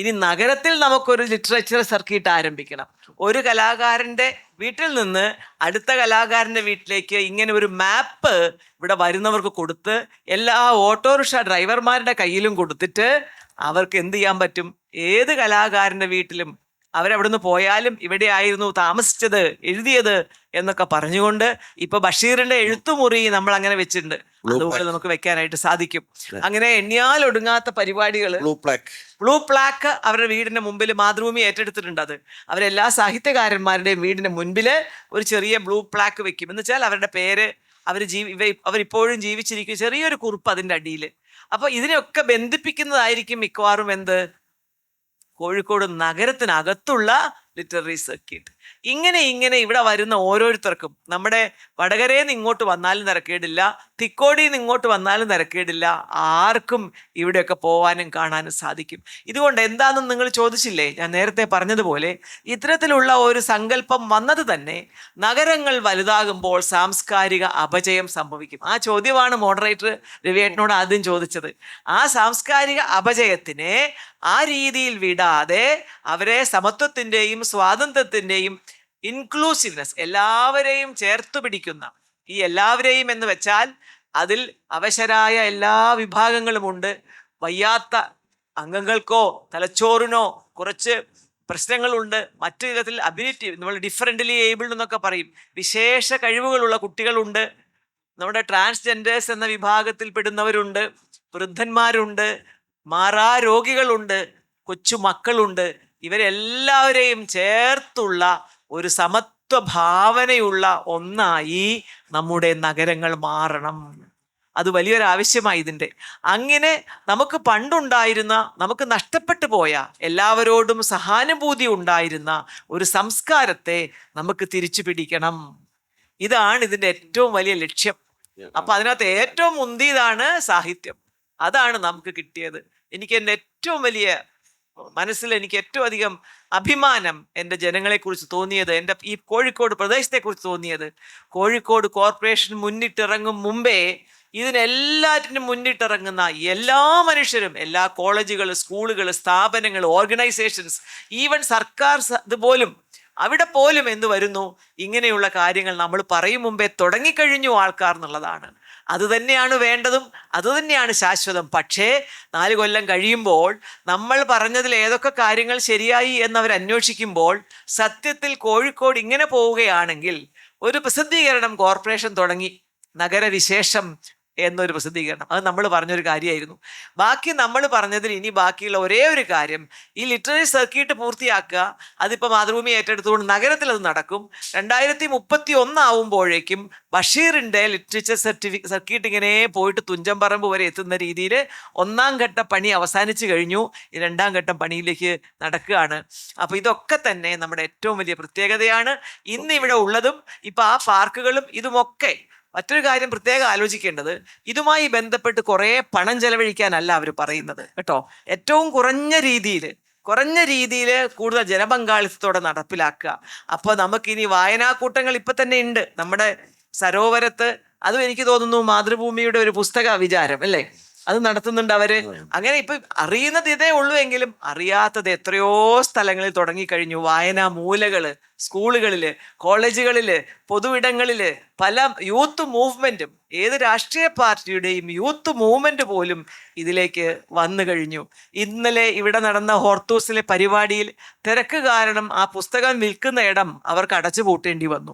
ഇനി നഗരത്തിൽ നമുക്കൊരു ലിറ്ററേച്ചർ സർക്യൂട്ട് ആരംഭിക്കണം. ഒരു കലാകാരൻ്റെ വീട്ടിൽ നിന്ന് അടുത്ത കലാകാരൻ്റെ വീട്ടിലേക്ക് ഇങ്ങനെ ഒരു മാപ്പ് ഇവിടെ വരുന്നവർക്ക് കൊടുത്ത് എല്ലാ ഓട്ടോറിക്ഷ ഡ്രൈവർമാരുടെ കയ്യിലും കൊടുത്തിട്ട് അവർക്ക് എന്ത് ചെയ്യാൻ പറ്റും? ഏത് കലാകാരൻ്റെ വീട്ടിലും അവരവിടുന്ന് പോയാലും ഇവിടെ ആയിരുന്നു താമസിച്ചത്, എഴുതിയത് എന്നൊക്കെ പറഞ്ഞുകൊണ്ട് ഇപ്പൊ ബഷീറിന്റെ എഴുത്തുമുറി നമ്മൾ അങ്ങനെ വെച്ചിട്ടുണ്ട്. അതുപോലെ നമുക്ക് വെക്കാനായിട്ട് സാധിക്കും. അങ്ങനെ എണ്ണിയാൽ ഒടുങ്ങാത്ത പരിപാടികൾ. ബ്ലൂ പ്ലാക്ക് അവരുടെ വീടിന്റെ മുമ്പിൽ മാതൃഭൂമി ഏറ്റെടുത്തിട്ടുണ്ട്. അത് അവരെല്ലാ സാഹിത്യകാരന്മാരുടെയും വീടിന്റെ മുൻപിൽ ഒരു ചെറിയ ബ്ലൂ പ്ലാക്ക് വെക്കും. എന്ന് വെച്ചാൽ അവരുടെ പേര്, അവരിപ്പോഴും ജീവിച്ചിരിക്കും, ചെറിയൊരു കുറിപ്പ് അതിൻ്റെ അടിയിൽ. അപ്പൊ ഇതിനെയൊക്കെ ബന്ധിപ്പിക്കുന്നതായിരിക്കും മിക്കവാറും എന്ത്, കോഴിക്കോട് നഗരത്തിനകത്തുള്ള ലിറ്റററി സർക്യൂട്ട്. ഇങ്ങനെ ഇവിടെ വരുന്ന ഓരോരുത്തർക്കും നമ്മുടെ വടകരയിൽ നിന്ന് ഇങ്ങോട്ട് വന്നാലും നിരക്കേടില്ല, തിക്കോടിയിൽ നിന്ന് ഇങ്ങോട്ട് വന്നാലും നിരക്കേടില്ല, ആർക്കും ഇവിടെയൊക്കെ പോവാനും കാണാനും സാധിക്കും. ഇതുകൊണ്ട് എന്താണെന്ന് നിങ്ങൾ ചോദിച്ചില്ലേ, ഞാൻ നേരത്തെ പറഞ്ഞതുപോലെ ഇത്തരത്തിലുള്ള ഒരു സങ്കല്പം വന്നത് തന്നെ നഗരങ്ങൾ വലുതാകുമ്പോൾ സാംസ്കാരിക അപജയം സംഭവിക്കും. ആ ചോദ്യമാണ് മോഡറേറ്റർ രവിയേട്ടനോട് ആദ്യം ചോദിച്ചത്. ആ സാംസ്കാരിക അപജയത്തിനെ ആ രീതിയിൽ വിടാതെ അവരെ സമത്വത്തിൻ്റെയും സ്വാതന്ത്ര്യത്തിൻ്റെയും ഇൻക്ലൂസീവ്നെസ്, എല്ലാവരെയും ചേർത്ത് പിടിക്കുന്ന, ഈ എല്ലാവരെയും എന്ന് വെച്ചാൽ അതിൽ അവശരായ എല്ലാ വിഭാഗങ്ങളുമുണ്ട്. വയ്യാത്ത അംഗങ്ങൾക്കോ തലച്ചോറിനോ കുറച്ച് പ്രശ്നങ്ങളുണ്ട്, മറ്റു വിധത്തിൽ അബിലിറ്റി, നമ്മൾ ഡിഫറൻ്റ്ലി ഏബിൾഡ് എന്നൊക്കെ പറയും, വിശേഷ കഴിവുകളുള്ള കുട്ടികളുണ്ട്, നമ്മുടെ ട്രാൻസ്ജെൻഡേഴ്സ് എന്ന വിഭാഗത്തിൽ പെടുന്നവരുണ്ട്, വൃദ്ധന്മാരുണ്ട്, മാറാ രോഗികളുണ്ട്, കൊച്ചു മക്കളുണ്ട്. ഇവരെല്ലാവരെയും ചേർത്തുള്ള ഒരു സമത്വ ഭാവനയുള്ള ഒന്നായി നമ്മുടെ നഗരങ്ങൾ മാറണം. അത് വലിയൊരു ആവശ്യമായി ഇതിൻ്റെ. അങ്ങനെ നമുക്ക് പണ്ടുണ്ടായിരുന്ന, നമുക്ക് നഷ്ടപ്പെട്ടു പോയ, എല്ലാവരോടും സഹാനുഭൂതി ഉണ്ടായിരുന്ന ഒരു സംസ്കാരത്തെ നമുക്ക് തിരിച്ചു പിടിക്കണം. ഇതാണ് ഇതിൻ്റെ ഏറ്റവും വലിയ ലക്ഷ്യം. അപ്പൊ അതിനകത്ത് ഏറ്റവും മുന്തിയതാണ് സാഹിത്യം. അതാണ് നമുക്ക് കിട്ടിയത്. എനിക്ക് എൻ്റെ ഏറ്റവും വലിയ മനസ്സിൽ എനിക്ക് ഏറ്റവും അധികം അഭിമാനം എൻ്റെ ജനങ്ങളെക്കുറിച്ച് തോന്നിയത്, എൻ്റെ ഈ കോഴിക്കോട് പ്രദേശത്തെക്കുറിച്ച് തോന്നിയത്, കോഴിക്കോട് കോർപ്പറേഷൻ മുന്നിട്ടിറങ്ങും മുമ്പേ ഇതിനെല്ലാറ്റിനും മുന്നിട്ടിറങ്ങുന്ന എല്ലാ മനുഷ്യരും, എല്ലാ കോളേജുകൾ, സ്കൂളുകൾ, സ്ഥാപനങ്ങൾ, ഓർഗനൈസേഷൻസ്, ഈവൻ സർക്കാർ ഇതുപോലും, അവിടെ പോലും എന്ത് വരുന്നു, ഇങ്ങനെയുള്ള കാര്യങ്ങൾ നമ്മൾ പറയും മുമ്പേ തുടങ്ങിക്കഴിഞ്ഞു ആൾക്കാർ എന്നുള്ളതാണ്. അതുതന്നെയാണ് വേണ്ടതും, അതുതന്നെയാണ് ശാശ്വതം. പക്ഷേ 4 കൊല്ലം കഴിയുമ്പോൾ നമ്മൾ പറഞ്ഞതിൽ ഏതൊക്കെ കാര്യങ്ങൾ ശരിയായി എന്നവർ അന്വേഷിക്കുമ്പോൾ സത്യത്തിൽ കോഴിക്കോട് ഇങ്ങനെ പോവുകയാണെങ്കിൽ, ഒരു പ്രസിദ്ധീകരണം കോർപ്പറേഷൻ തുടങ്ങി, നഗരവിശേഷം എന്നൊരു പ്രസിദ്ധീകരണം, അത് നമ്മൾ പറഞ്ഞൊരു കാര്യമായിരുന്നു. ബാക്കി നമ്മൾ പറഞ്ഞതിൽ ഇനി ബാക്കിയുള്ള ഒരേ ഒരു കാര്യം, ഈ ലിറ്റററി സർക്യൂട്ട് പൂർത്തിയാക്കുക. അതിപ്പോൾ മാതൃഭൂമി ഏറ്റെടുത്തുകൊണ്ട് നഗരത്തിൽ അത് നടക്കും. 2031 ആവുമ്പോഴേക്കും ബഷീറിൻ്റെ ലിറ്ററേച്ചർ സർക്യൂട്ട് ഇങ്ങനെ പോയിട്ട് തുഞ്ചൻപറമ്പ് വരെ എത്തുന്ന രീതിയിൽ 1ാം ഘട്ട പണി അവസാനിച്ചു കഴിഞ്ഞു. ഈ 2ാം ഘട്ടം പണിയിലേക്ക് നടക്കുകയാണ്. അപ്പോൾ ഇതൊക്കെ തന്നെ നമ്മുടെ ഏറ്റവും വലിയ പ്രത്യേകതയാണ്. ഇന്ന് ഇവിടെ ഉള്ളതും ഇപ്പം ആ പാർക്കുകളും ഇതുമൊക്കെ. മറ്റൊരു കാര്യം പ്രത്യേകം ആലോചിക്കേണ്ടത്, ഇതുമായി ബന്ധപ്പെട്ട് കുറേ പണം ചെലവഴിക്കാനല്ല അവർ പറയുന്നത് കേട്ടോ. ഏറ്റവും കുറഞ്ഞ രീതിയിൽ കൂടുതൽ ജനപങ്കാളിത്തത്തോടെ നടപ്പിലാക്കുക. അപ്പോൾ നമുക്കിനി വായനാക്കൂട്ടങ്ങൾ ഇപ്പം തന്നെ ഉണ്ട് നമ്മുടെ സരോവരത്ത്. അതും എനിക്ക് തോന്നുന്നു മാതൃഭൂമിയുടെ ഒരു പുസ്തക വിചാരം അല്ലേ, അത് നടത്തുന്നുണ്ട് അവര്. അങ്ങനെ ഇപ്പൊ അറിയുന്നത് ഇതേ ഉള്ളൂ എങ്കിലും അറിയാത്തത് എത്രയോ സ്ഥലങ്ങളിൽ തുടങ്ങിക്കഴിഞ്ഞു. വായനാ മൂലകള് സ്കൂളുകളില്, കോളേജുകളില്, പൊതുവിടങ്ങളില്, പല യൂത്ത് മൂവ്മെന്റും, ഏത് രാഷ്ട്രീയ പാർട്ടിയുടെയും യൂത്ത് മൂവ്മെന്റ് പോലും ഇതിലേക്ക് വന്നു കഴിഞ്ഞു. ഇന്നലെ ഇവിടെ നടന്ന ഹോർത്തൂസിലെ പരിപാടിയിൽ തിരക്ക് കാരണം ആ പുസ്തകം വിൽക്കുന്ന ഇടം അവർക്ക് അടച്ചു പൂട്ടേണ്ടി വന്നു.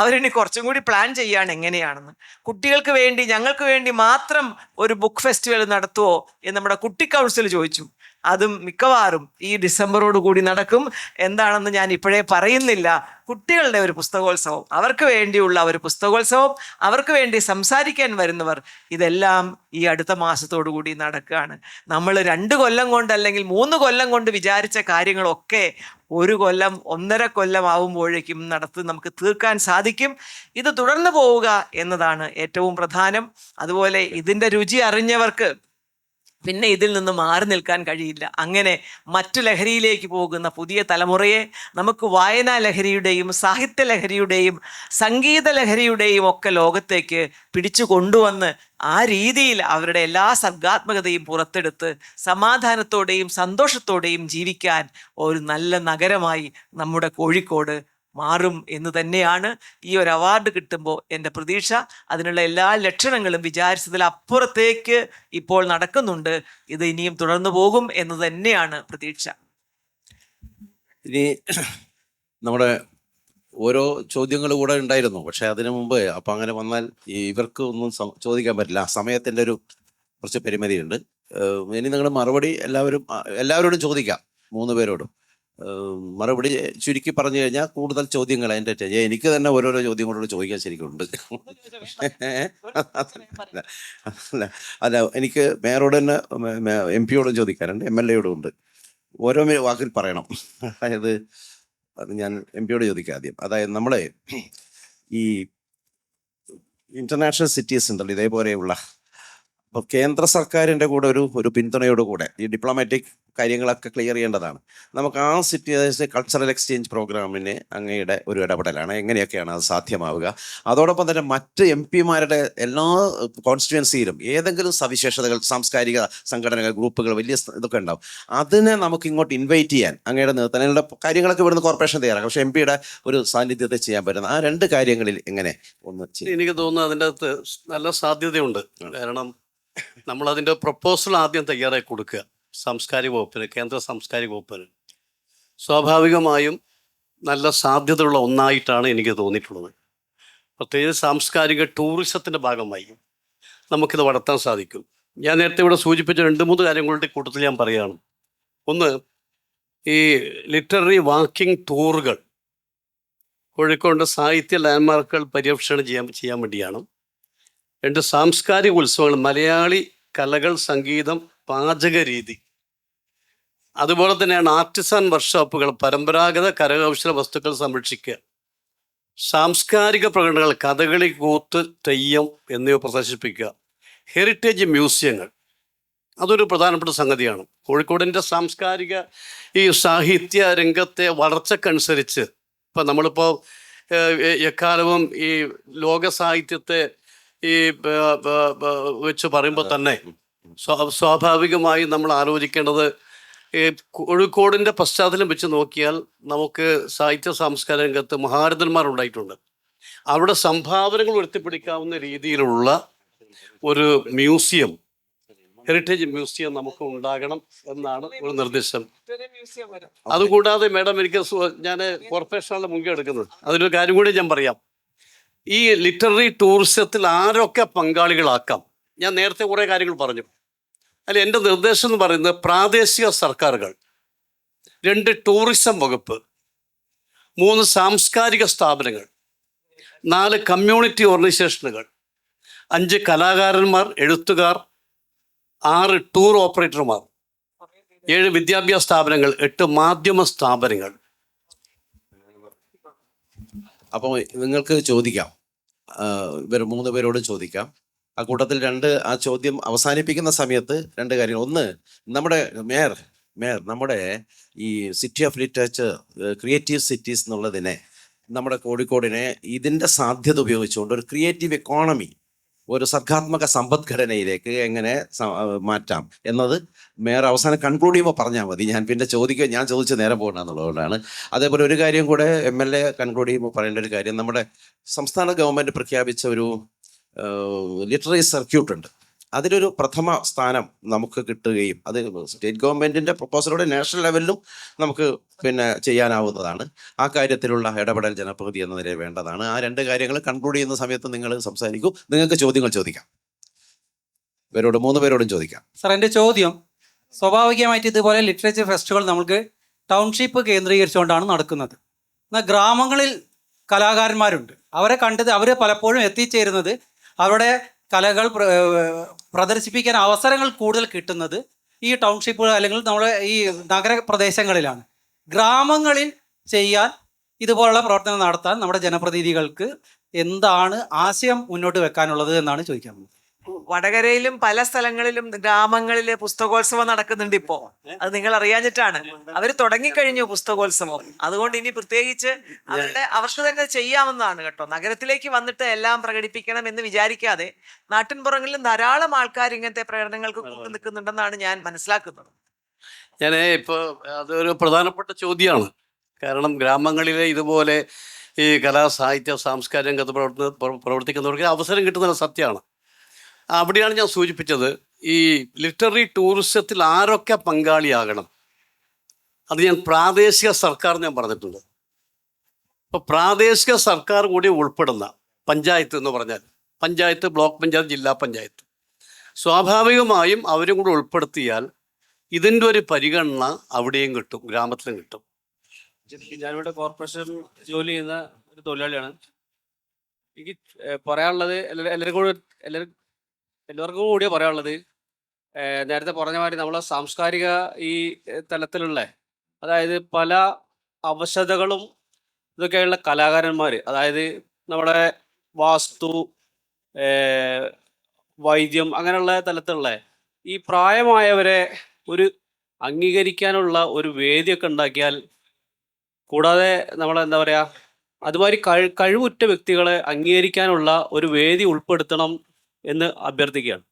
അവരിനി കുറച്ചും കൂടി പ്ലാൻ ചെയ്യാണ് എങ്ങനെയാണെന്ന്. കുട്ടികൾക്ക് വേണ്ടി, ഞങ്ങൾക്ക് വേണ്ടി മാത്രം ഒരു ബുക്ക് ഫെസ്റ്റിവൽ നടത്തുമോ എന്ന് നമ്മുടെ കുട്ടി കൗൺസിൽ ചോദിച്ചു. അതും മിക്കവാറും ഈ ഡിസംബറോട് കൂടി നടക്കും. എന്താണെന്ന് ഞാൻ ഇപ്പോഴേ പറയുന്നില്ല. കുട്ടികളുടെ ഒരു പുസ്തകോത്സവം, അവർക്ക് വേണ്ടിയുള്ള ഒരു പുസ്തകോത്സവം, അവർക്ക് വേണ്ടി സംസാരിക്കാൻ വരുന്നവർ, ഇതെല്ലാം ഈ അടുത്ത മാസത്തോടു കൂടി നടക്കുകയാണ്. നമ്മൾ 2 കൊല്ലം കൊണ്ട് അല്ലെങ്കിൽ 3 കൊല്ലം കൊണ്ട് വിചാരിച്ച കാര്യങ്ങളൊക്കെ 1 കൊല്ലം 1.5 കൊല്ലം ആവുമ്പോഴേക്കും നമുക്ക് തീർക്കാൻ സാധിക്കും. ഇത് തുടർന്ന് പോവുക എന്നതാണ് ഏറ്റവും പ്രധാനം. അതുപോലെ ഇതിൻ്റെ രുചി അറിഞ്ഞവർക്ക് പിന്നെ ഇതിൽ നിന്ന് മാറി നിൽക്കാൻ കഴിയില്ല. അങ്ങനെ മറ്റു ലഹരിയിലേക്ക് പോകുന്ന പുതിയ തലമുറയെ നമുക്ക് വായനാ ലഹരിയുടെയും സാഹിത്യ ലഹരിയുടെയും സംഗീത ലഹരിയുടെയും ഒക്കെ ലോകത്തേക്ക് പിടിച്ചു കൊണ്ടുവന്ന് ആ രീതിയിൽ അവരുടെ എല്ലാ സർഗാത്മകതയും പുറത്തെടുത്ത് സമാധാനത്തോടെയും സന്തോഷത്തോടെയും ജീവിക്കാൻ ഒരു നല്ല നഗരമായി നമ്മുടെ കോഴിക്കോട് മാറും എന്ന് തന്നെയാണ് ഈ ഒരു അവാർഡ് കിട്ടുമ്പോൾ എൻ്റെ പ്രതീക്ഷ. അതിനുള്ള എല്ലാ ലക്ഷണങ്ങളും വിചാരിച്ചതിലപ്പുറത്തേക്ക് ഇപ്പോൾ നടക്കുന്നുണ്ട്. ഇത് ഇനിയും തുടർന്നു പോകും എന്ന് തന്നെയാണ് പ്രതീക്ഷ. ഇനി നമ്മുടെ ഓരോ ചോദ്യങ്ങൾ കൂടെ ഉണ്ടായിരുന്നു, പക്ഷെ അതിനു മുമ്പ് അപ്പം അങ്ങനെ വന്നാൽ ഇവർക്ക് ഒന്നും ചോദിക്കാൻ പറ്റില്ല. സമയത്തിൻ്റെ ഒരു കുറച്ച് പരിമിതിയുണ്ട്. ഇനി നിങ്ങളുടെ മറുപടി എല്ലാവരോടും ചോദിക്കാം, 3 പേരോടും. മറുപടി ചുരുക്കി പറഞ്ഞു കഴിഞ്ഞാൽ കൂടുതൽ ചോദ്യങ്ങൾ എൻ്റെ എനിക്ക് തന്നെ ഓരോരോ ചോദ്യങ്ങളോട് ചോദിക്കാൻ ശരിക്കുണ്ട്. അല്ല, എനിക്ക് മേയറോട് തന്നെ MP യോടും ചോദിക്കാറുണ്ട്, MLA യോടും ഉണ്ട്. ഓരോ വാക്കിൽ പറയണം. അതായത് അത് ഞാൻ എം പിയോട് ചോദിക്കാം ആദ്യം. അതായത് നമ്മളെ ഈ ഇന്റർനാഷണൽ സിറ്റീസ് ഉണ്ടല്ലോ ഇതേപോലെയുള്ള, അപ്പോൾ കേന്ദ്ര സർക്കാരിൻ്റെ കൂടെ ഒരു പിന്തുണയോടുകൂടെ ഈ ഡിപ്ലോമാറ്റിക് കാര്യങ്ങളൊക്കെ ക്ലിയർ ചെയ്യേണ്ടതാണ്. നമുക്ക് ആ സിറ്റീസ് കൾച്ചറൽ എക്സ്ചേഞ്ച് പ്രോഗ്രാമിന് അങ്ങയുടെ ഒരു ഇടപെടലാണ്, എങ്ങനെയൊക്കെയാണ് അത് സാധ്യമാവുക? അതോടൊപ്പം തന്നെ മറ്റ് എം പിമാരുടെ എല്ലാ കോൺസ്റ്റിറ്റ്യുവൻസിയിലും ഏതെങ്കിലും സവിശേഷതകൾ, സാംസ്കാരിക സംഘടനകൾ, ഗ്രൂപ്പുകൾ, വലിയ ഇതൊക്കെ ഉണ്ടാവും. അതിനെ നമുക്ക് ഇങ്ങോട്ട് ഇൻവൈറ്റ് ചെയ്യാൻ അങ്ങയുടെ നേതൃത്വത്തിലുള്ള കാര്യങ്ങളൊക്കെ ഇവിടുന്ന് കോർപ്പറേഷൻ തയ്യാറാക്കും. പക്ഷേ എം പിയുടെ ഒരു സാന്നിധ്യത്തെ ചെയ്യാൻ പറ്റുന്ന ആ രണ്ട് കാര്യങ്ങളിൽ എങ്ങനെ ഒന്ന് ചെയ്യും? എനിക്ക് തോന്നുന്നു അതിൻ്റെ അകത്ത് നല്ല സാധ്യതയുണ്ട്. കാരണം നമ്മളതിൻ്റെ പ്രപ്പോസൽ ആദ്യം തയ്യാറാക്കി കൊടുക്കുക സാംസ്കാരിക വകുപ്പിന്, കേന്ദ്ര സാംസ്കാരിക വകുപ്പിന്. സ്വാഭാവികമായും നല്ല സാധ്യതയുള്ള ഒന്നായിട്ടാണ് എനിക്ക് തോന്നിയിട്ടുള്ളത്. പ്രത്യേകിച്ച് സാംസ്കാരിക ടൂറിസത്തിൻ്റെ ഭാഗമായി നമുക്കിത് വളർത്താൻ സാധിക്കും. ഞാൻ നേരത്തെ ഇവിടെ സൂചിപ്പിച്ച 2-3 കാര്യങ്ങളുടെ കൂട്ടത്തിൽ ഞാൻ പറയുകയാണ്. ഒന്ന്, ഈ ലിറ്റററി വാക്കിംഗ് ടൂറുകൾ കോഴിക്കോട് സാഹിത്യ ലാൻഡ്മാർക്കുകൾ പര്യവേക്ഷണം ചെയ്യാൻ വേണ്ടിയാണ്. 2, സാംസ്കാരിക ഉത്സവങ്ങൾ, മലയാളി കലകൾ, സംഗീതം, പാചക രീതി. അതുപോലെ തന്നെയാണ് ആർട്ടിസൺ വർക്ക്ഷോപ്പുകൾ, പരമ്പരാഗത കരകൗശല വസ്തുക്കൾ സംരക്ഷിക്കുക. സാംസ്കാരിക പ്രകടനങ്ങൾ, കഥകളി, കൂത്ത്, തെയ്യം എന്നിവ പ്രദർശിപ്പിക്കുക. ഹെറിറ്റേജ് മ്യൂസിയങ്ങൾ, അതൊരു പ്രധാനപ്പെട്ട സംഗതിയാണ്. കോഴിക്കോടിൻ്റെ സാംസ്കാരിക ഈ സാഹിത്യ രംഗത്തെ വളർച്ചക്കനുസരിച്ച് ഇപ്പം നമ്മളിപ്പോൾ എക്കാലവും ഈ ലോക സാഹിത്യത്തെ ഈ വെച്ച് പറയുമ്പോൾ തന്നെ സ്വാഭാവികമായി നമ്മൾ ആലോചിക്കേണ്ടത് ഈ കോഴിക്കോടിൻ്റെ പശ്ചാത്തലം വെച്ച് നോക്കിയാൽ നമുക്ക് സാഹിത്യ സാംസ്കാരിക രംഗത്ത് മഹാരഥന്മാരുണ്ടായിട്ടുണ്ട്. അവിടെ സംഭാവനകൾ ഉയർത്തിപ്പിടിക്കാവുന്ന രീതിയിലുള്ള ഒരു മ്യൂസിയം, ഹെറിറ്റേജ് മ്യൂസിയം നമുക്ക് ഉണ്ടാകണം എന്നാണ് ഒരു നിർദ്ദേശം. അതുകൂടാതെ മാഡം, ഞാൻ കോർപ്പറേഷനാണ് മുൻകൈ എടുക്കുന്നത്. അതിനൊരു കാര്യം കൂടി ഞാൻ പറയാം. ഈ ലിറ്റററി ടൂറിസത്തിൽ ആരൊക്കെ പങ്കാളികളാക്കാം? ഞാൻ നേരത്തെ കുറേ കാര്യങ്ങൾ പറഞ്ഞു. അതിൽ എൻ്റെ നിർദ്ദേശം എന്ന് പറയുന്നത് പ്രാദേശിക സർക്കാരുകൾ, 2 ടൂറിസം വകുപ്പ്, 3 സാംസ്കാരിക സ്ഥാപനങ്ങൾ, 4 കമ്മ്യൂണിറ്റി ഓർഗനൈസേഷനുകൾ, 5 കലാകാരന്മാർ, എഴുത്തുകാർ, 6 ടൂർ ഓപ്പറേറ്റർമാർ, 7 വിദ്യാഭ്യാസ സ്ഥാപനങ്ങൾ, 8 മാധ്യമ സ്ഥാപനങ്ങൾ. അപ്പോൾ നിങ്ങൾക്ക് ചോദിക്കാം, ഇവർ 3 പേരോട് ചോദിക്കാം. ആ കൂട്ടത്തിൽ ആ ചോദ്യം അവസാനിപ്പിക്കുന്ന സമയത്ത് 2 കാര്യങ്ങൾ. ഒന്ന്, നമ്മുടെ മേയർ നമ്മുടെ ഈ city of literature, creative cities എന്നുള്ളതിനെ, നമ്മുടെ കോഴിക്കോടിനെ ഇതിൻ്റെ സാധ്യത ഉപയോഗിച്ചുകൊണ്ട് ഒരു ക്രിയേറ്റീവ് എക്കോണമി, ഒരു സർഗാത്മക സമ്പദ്ഘടനയിലേക്ക് എങ്ങനെ മാറ്റാം എന്നത് മേയർ അവസാനം കൺക്ലൂഡ് ചെയ്യുമ്പോൾ പറഞ്ഞാൽ മതി. ഞാൻ പിന്നെ ഞാൻ ചോദിച്ച് നേരം പോകണമെന്നുള്ളതുകൊണ്ടാണ്. അതേപോലെ ഒരു കാര്യം കൂടെ MLA കൺക്ലൂഡ് ചെയ്യുമ്പോൾ പറയേണ്ട ഒരു കാര്യം, നമ്മുടെ സംസ്ഥാന ഗവൺമെൻറ് പ്രഖ്യാപിച്ച ഒരു ലിറ്റററി സർക്യൂട്ട് ഉണ്ട്. അതിലൊരു പ്രഥമ സ്ഥാനം നമുക്ക് കിട്ടുകയും അത് സ്റ്റേറ്റ് ഗവൺമെൻറ്റിൻ്റെ പ്രപ്പോസലോടെ നാഷണൽ ലെവലിലും നമുക്ക് പിന്നെ ചെയ്യാനാവുന്നതാണ്. ആ കാര്യത്തിലുള്ള ഇടപെടൽ ജനപ്രതിനിധി എന്ന നിലയിൽ വേണ്ടതാണ്. ആ 2 കാര്യങ്ങൾ കൺക്ലൂഡ് ചെയ്യുന്ന സമയത്ത് നിങ്ങൾ സംസാരിക്കൂ. നിങ്ങൾക്ക് ചോദ്യങ്ങൾ ചോദിക്കാം. 3 പേരോടും ചോദിക്കാം. സാർ, എൻ്റെ ചോദ്യം, സ്വാഭാവികമായിട്ട് ഇതുപോലെ ലിറ്ററേച്ചർ ഫെസ്റ്റിവൽ നമുക്ക് ടൗൺഷിപ്പ് കേന്ദ്രീകരിച്ചുകൊണ്ടാണ് നടക്കുന്നത്. എന്നാൽ ഗ്രാമങ്ങളിൽ കലാകാരന്മാരുണ്ട്. അവരെ അവർ പലപ്പോഴും എത്തിച്ചേരുന്നത് അവരുടെ കലകൾ പ്രദർശിപ്പിക്കാൻ അവസരങ്ങൾ കൂടുതൽ കിട്ടുന്നത് ഈ ടൗൺഷിപ്പുകൾ അല്ലെങ്കിൽ നമ്മുടെ ഈ നഗരപ്രദേശങ്ങളിലാണ്. ഗ്രാമങ്ങളിൽ ചെയ്യാൻ ഇതുപോലുള്ള പ്രവർത്തനം നടത്താൻ നമ്മുടെ ജനപ്രതിനിധികൾക്ക് എന്താണ് ആശയം മുന്നോട്ട് വെക്കാനുള്ളത് എന്നാണ് ചോദിക്കാൻ. വടകരയിലും പല സ്ഥലങ്ങളിലും ഗ്രാമങ്ങളില് പുസ്തകോത്സവം നടക്കുന്നുണ്ട് ഇപ്പോ. അത് നിങ്ങൾ അറിയാഞ്ഞിട്ടാണ്. അവര് തുടങ്ങിക്കഴിഞ്ഞു പുസ്തകോത്സവം. അതുകൊണ്ട് ഇനി പ്രത്യേകിച്ച് അവർക്ക് തന്നെ ചെയ്യാവുന്നതാണ് കേട്ടോ. നഗരത്തിലേക്ക് വന്നിട്ട് എല്ലാം പ്രകടിപ്പിക്കണം എന്ന് വിചാരിക്കാതെ നാട്ടിൻപുറങ്ങളിലും ധാരാളം ആൾക്കാർ ഇങ്ങനത്തെ പ്രകടനങ്ങൾക്ക് കൂട്ടു നിൽക്കുന്നുണ്ടെന്നാണ് ഞാൻ മനസ്സിലാക്കുന്നത്. ഞാൻ ഇപ്പോൾ അതൊരു പ്രധാനപ്പെട്ട ചോദ്യമാണ്. കാരണം ഗ്രാമങ്ങളിലെ ഇതുപോലെ ഈ കലാ സാഹിത്യ സാംസ്കാരിക രംഗത്ത് പ്രവർത്തിക്കുന്നവർക്ക് അവസരം കിട്ടുന്ന സത്യമാണ്. അവിടെയാണ് ഞാൻ സൂചിപ്പിച്ചത്, ഈ ലിറ്റററി ടൂറിസത്തിൽ ആരൊക്കെ പങ്കാളിയാകണം. അത് ഞാൻ പ്രാദേശിക സർക്കാർ ഞാൻ പറഞ്ഞിട്ടുണ്ട്. അപ്പോൾ പ്രാദേശിക സർക്കാർ കൂടി ഉൾപ്പെടുന്ന പഞ്ചായത്ത് എന്ന് പറഞ്ഞാൽ പഞ്ചായത്ത്, ബ്ലോക്ക് പഞ്ചായത്ത്, ജില്ലാ പഞ്ചായത്ത്, സ്വാഭാവികമായും അവരും കൂടി ഉൾപ്പെടുത്തിയാൽ ഇതിൻ്റെ ഒരു പരിഗണന അവിടെയും കിട്ടും, ഗ്രാമത്തിലും കിട്ടും. ഞാനിവിടെ കോർപ്പറേഷൻ ജോലി ചെയ്യുന്ന ഒരു തൊഴിലാളിയാണ്. എനിക്ക് പറയാനുള്ളത് എല്ലാവർക്കും കൂടിയേ പറയാനുള്ളത്, നേരത്തെ പറഞ്ഞ മാതിരി നമ്മളെ സാംസ്കാരിക ഈ തലത്തിലുള്ള, അതായത് പല അവശതകളും ഇതൊക്കെയുള്ള കലാകാരന്മാർ, അതായത് നമ്മുടെ വാസ്തു, വൈദ്യം, അങ്ങനെയുള്ള തലത്തിലുള്ള ഈ പ്രായമായവരെ ഒരു അംഗീകരിക്കാനുള്ള ഒരു വേദിയൊക്കെ ഉണ്ടാക്കിയാൽ, കൂടാതെ നമ്മളെന്താ പറയുക, അതുമാതിരി കഴിവുറ്റ വ്യക്തികളെ അംഗീകരിക്കാനുള്ള ഒരു വേദി ഉൾപ്പെടുത്തണം എന്ന് അഭ്യർത്ഥിക്കുകയാണ്.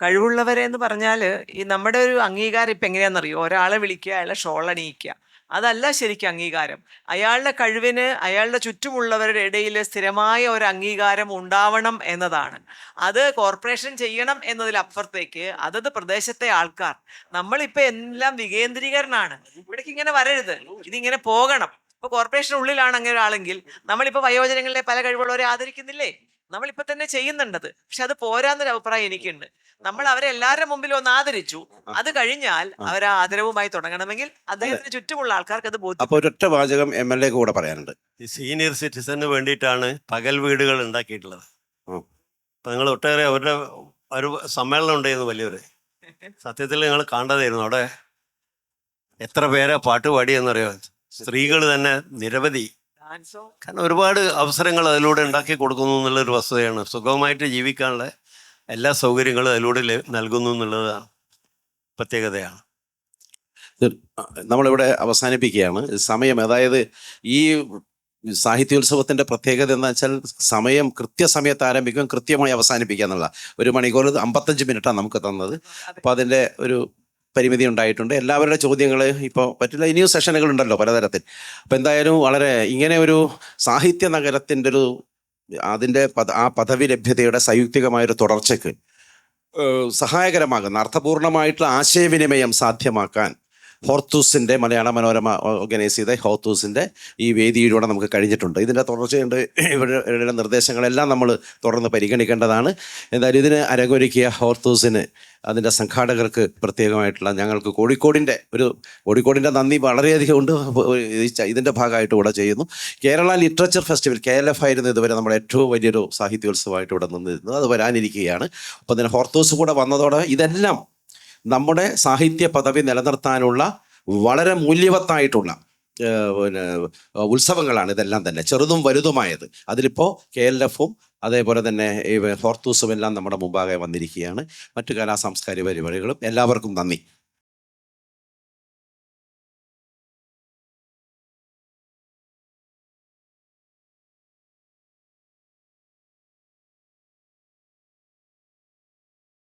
കഴിവുള്ളവരെ എന്ന് പറഞ്ഞാൽ ഈ നമ്മുടെ ഒരു അംഗീകാരം ഇപ്പം എങ്ങനെയാണെന്നറിയോ? ഒരാളെ വിളിക്കുക, അയാളെ ഷോൾ അണിയിക്കുക, അതല്ല ശരിക്കും അംഗീകാരം. അയാളുടെ കഴിവിന് അയാളുടെ ചുറ്റുമുള്ളവരുടെ ഇടയിൽ സ്ഥിരമായ ഒരു അംഗീകാരം ഉണ്ടാവണം എന്നതാണ്. അത് കോർപ്പറേഷൻ ചെയ്യണം എന്നതിലപ്പുറത്തേക്ക് അതത് പ്രദേശത്തെ ആൾക്കാർ, നമ്മളിപ്പോൾ എല്ലാം വികേന്ദ്രീകരണമാണ്. ഇവിടേക്ക് ഇങ്ങനെ വരരുത്, ഇതിങ്ങനെ പോകണം. ഇപ്പോൾ കോർപ്പറേഷനുള്ളിലാണ് അങ്ങനെ ഒരാളെങ്കിൽ നമ്മളിപ്പോൾ വയോജനങ്ങളിലെ പല കഴിവുള്ളവരെ ആദരിക്കുന്നില്ലേ? നമ്മളിപ്പോൾ തന്നെ ചെയ്യുന്നുണ്ടത്. പക്ഷെ അത് പോരാന്നൊരു അഭിപ്രായം എനിക്കുണ്ട്. നമ്മൾ അവരെ എല്ലാവരുടെ മുമ്പിൽ ഒന്ന് ആദരിച്ചു, അത് കഴിഞ്ഞാൽ അവർ ആ ആദരവുമായി തുടങ്ങണമെങ്കിൽ അദ്ദേഹത്തിന് ചുറ്റുമുള്ള ആൾക്കാർക്ക് അത് ബോധ്യം. അപ്പോൾ ഒരൊറ്റ വാചകം MLA കൂടെ പറയാനുണ്ട്. ഈ സീനിയർ സിറ്റിസന് വേണ്ടിയിട്ടാണ് പകൽ വീടുകൾ ഉണ്ടാക്കിയിട്ടുള്ളത്. അപ്പം നിങ്ങൾ ഒട്ടേറെ അവരുടെ ഒരു സമ്മേളനം ഉണ്ടായിരുന്നു വലിയൊരു. സത്യത്തിൽ നിങ്ങൾ കാണേണ്ടതായിരുന്നു. അവിടെ എത്ര പേരെ പാട്ട് പാടിയെന്നറിയോ? സ്ത്രീകൾ തന്നെ നിരവധി. ഡാൻസോ കാരണം ഒരുപാട് അവസരങ്ങൾ അതിലൂടെ ഉണ്ടാക്കി കൊടുക്കുന്നു എന്നുള്ളൊരു വസ്തുതയാണ്. സുഖമായിട്ട് ജീവിക്കാനുള്ള എല്ലാ സൗകര്യങ്ങളും അതിലൂടെ നൽകുന്നു എന്നുള്ളതാണ് പ്രത്യേകതയാണ്. നമ്മളിവിടെ അവസാനിപ്പിക്കുകയാണ് സമയം. അതായത് ഈ സാഹിത്യോത്സവത്തിൻ്റെ പ്രത്യേകത എന്ന് വെച്ചാൽ സമയം കൃത്യസമയത്ത് ആരംഭിക്കും, കൃത്യമായി അവസാനിപ്പിക്കുക എന്നുള്ള. 1 മണിക്കൂർ 55 മിനിറ്റാണ് നമുക്ക് തന്നത്. അപ്പോൾ അതിൻ്റെ ഒരു പരിമിതി ഉണ്ടായിട്ടുണ്ട്. എല്ലാവരുടെ ചോദ്യങ്ങൾ ഇപ്പോൾ പറ്റില്ല, ഇനിയും സെഷനുകൾ ഉണ്ടല്ലോ പലതരത്തിൽ. അപ്പോൾ എന്തായാലും വളരെ ഇങ്ങനെ ഒരു സാഹിത്യ നഗരത്തിൻ്റെ ഒരു അതിൻ്റെ ആ പദവി ലഭ്യതയുടെ സംയുക്തികമായൊരു തുടർച്ചയ്ക്ക് സഹായകരമാകുന്ന അർത്ഥപൂർണമായിട്ടുള്ള ആശയവിനിമയം സാധ്യമാക്കാൻ ഹോർത്തൂസിൻ്റെ മലയാള മനോരമ ഓർഗനൈസ് ചെയ്ത ഹോർത്തൂസിൻ്റെ ഈ വേദിയിലൂടെ നമുക്ക് കഴിഞ്ഞിട്ടുണ്ട്. ഇതിൻ്റെ തുടർച്ചയുണ്ട്. ഇവരുടെ നിർദ്ദേശങ്ങളെല്ലാം നമ്മൾ തുടർന്ന് പരിഗണിക്കേണ്ടതാണ്. എന്തായാലും ഇതിന് അരങ്ങൊരുക്കിയ ഹോർത്തൂസിന്, അതിൻ്റെ സംഘാടകർക്ക് പ്രത്യേകമായിട്ടുള്ള ഞങ്ങൾക്ക് കോഴിക്കോടിൻ്റെ നന്ദി വളരെയധികം ഉണ്ട്. ഇതിൻ്റെ ഭാഗമായിട്ട് ഇവിടെ ചെയ്യുന്നു. കേരള ലിറ്ററേച്ചർ ഫെസ്റ്റിവൽ KLF ആയിരുന്നു ഇതുവരെ നമ്മുടെ ഏറ്റവും വലിയൊരു സാഹിത്യോത്സവമായിട്ട് ഇവിടെ നിന്നിരുന്നത്. അത് വരാനിരിക്കുകയാണ്. അപ്പോൾ അതിന് ഹോർത്തൂസ് കൂടെ വന്നതോടെ ഇതെല്ലാം നമ്മുടെ സാഹിത്യ പദവി നിലനിർത്താനുള്ള വളരെ മൂല്യവത്തായിട്ടുള്ള ഉത്സവങ്ങളാണ് ഇതെല്ലാം തന്നെ, ചെറുതും വലുതുമായത്. അതിലിപ്പോൾ KLF-ഉം അതേപോലെ തന്നെ ഈ ഹോർത്തൂസും എല്ലാം നമ്മുടെ മുമ്പാകെ വന്നിരിക്കുകയാണ്. മറ്റു കലാ സാംസ്കാരിക പരിപാടികളും. എല്ലാവർക്കും നന്ദി.